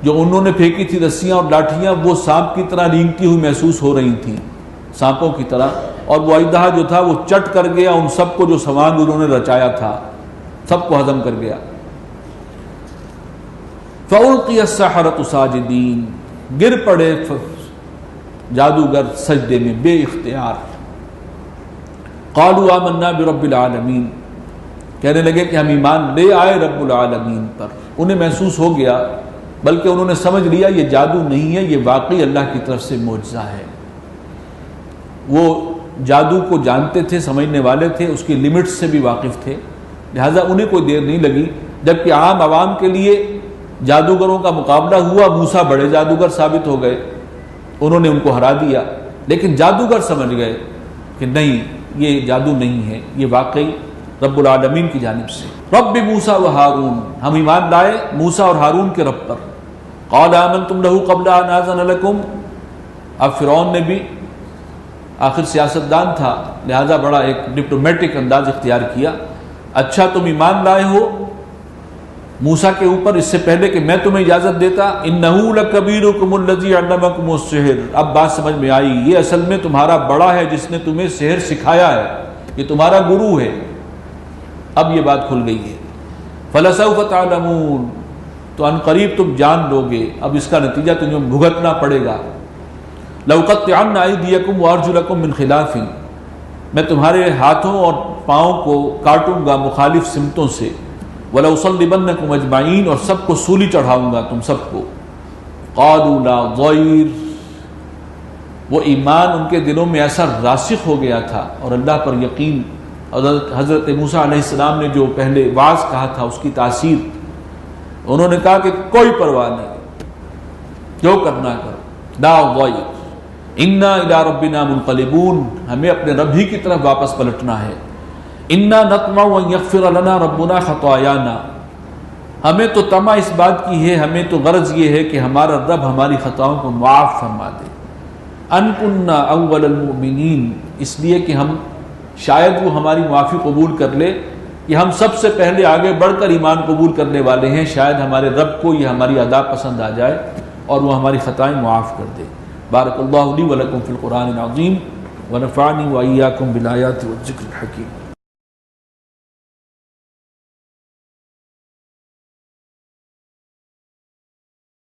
جو انہوں نے پھینکی تھی رسیاں اور لاٹھیاں وہ سانپ کی طرح رینگتی ہوئی محسوس ہو رہی تھیں، سانپوں کی طرح. اور وہ اژدہا جو تھا وہ چٹ کر گیا ان سب کو جو سامان انہوں نے رچایا تھا، سب کو ہضم کر گیا. فَأُلْقِيَ السَّحَرَةُ سَاجِدِينَ، گر پڑے جادوگر سجدے میں بے اختیار. قَالُوا آمَنَّا بِرَبِّ الْعَالَمِينَ، کہنے لگے کہ ہم ایمان لے آئے رب العالمین پر. انہیں محسوس ہو گیا، بلکہ انہوں نے سمجھ لیا یہ جادو نہیں ہے، یہ واقعی اللہ کی طرف سے معجزہ ہے. وہ جادو کو جانتے تھے، سمجھنے والے تھے، اس کی لمٹس سے بھی واقف تھے، لہٰذا انہیں کوئی دیر نہیں لگی. جبکہ عام عوام کے لیے جادوگروں کا مقابلہ ہوا، موسیٰ بڑے جادوگر ثابت ہو گئے، انہوں نے ان کو ہرا دیا. لیکن جادوگر سمجھ گئے کہ نہیں، یہ جادو نہیں ہے، یہ واقعی رب العالمین کی جانب سے. رب موسیٰ و ہارون، ہم ایمان لائے موسیٰ اور ہارون کے رب پر. قال آمنتم لہ قبل ان آذن لکم، اب فرعون نے بھی آخر سیاستدان تھا لہذا بڑا ایک ڈپلومیٹک انداز اختیار کیا. اچھا تم ایمان لائے ہو موسیٰ کے اوپر اس سے پہلے کہ میں تمہیں اجازت دیتا. انہ لکبیرکم الذی علمکم السحر، اب بات سمجھ میں آئی، یہ اصل میں تمہارا بڑا ہے جس نے تمہیں سحر سکھایا ہے، یہ تمہارا گرو ہے. اب یہ بات کھل گئی ہے. فلسوف تعلمون، تو ان قریب تم جان لو گے، اب اس کا نتیجہ تمہیں بھگتنا پڑے گا. لَأُقَطِّعَنَّ أَيْدِيَكُمْ وَأَرْجُلَكُمْ مِنْ خِلَافٍ، میں تمہارے ہاتھوں اور پاؤں کو کاٹوں گا مخالف سمتوں سے. وَلَأُصَلِّبَنَّكُمْ أَجْمَعِينَ، اور سب کو سولی چڑھاؤں گا تم سب کو. قَالُوا لَا ضَيْرَ، وہ ایمان ان کے دلوں میں ایسا راسخ ہو گیا تھا اور اللہ پر یقین. حضرت موسیٰ علیہ السلام نے جو پہلے واعظ کہا تھا اس کی تاثیر، انہوں نے کہا کہ کوئی پرواہ نہیں، جو کرنا کرو. لا ضَيْرَ انا الی ربنا منقلبون، ہمیں اپنے رب ہی کی طرف واپس پلٹنا ہے. انا نطمع ان یغفر لنا ربنا خطایانا، ہمیں تو طمع اس بات کی ہے، ہمیں تو غرض یہ ہے کہ ہمارا رب ہماری خطاؤں کو معاف فرما دے. ان کننا اول المؤمنین، اس لیے کہ ہم شاید وہ ہماری معافی قبول کر لے، کہ ہم سب سے پہلے آگے بڑھ کر ایمان قبول کرنے والے ہیں، شاید ہمارے رب کو یہ ہماری ادا پسند آ جائے اور وہ ہماری خطائیں معاف کر دے. بارک اللہ لی ولکم فی القرآن العظیم ونفعنی وإیاکم بالآیات والذکر الحکیم.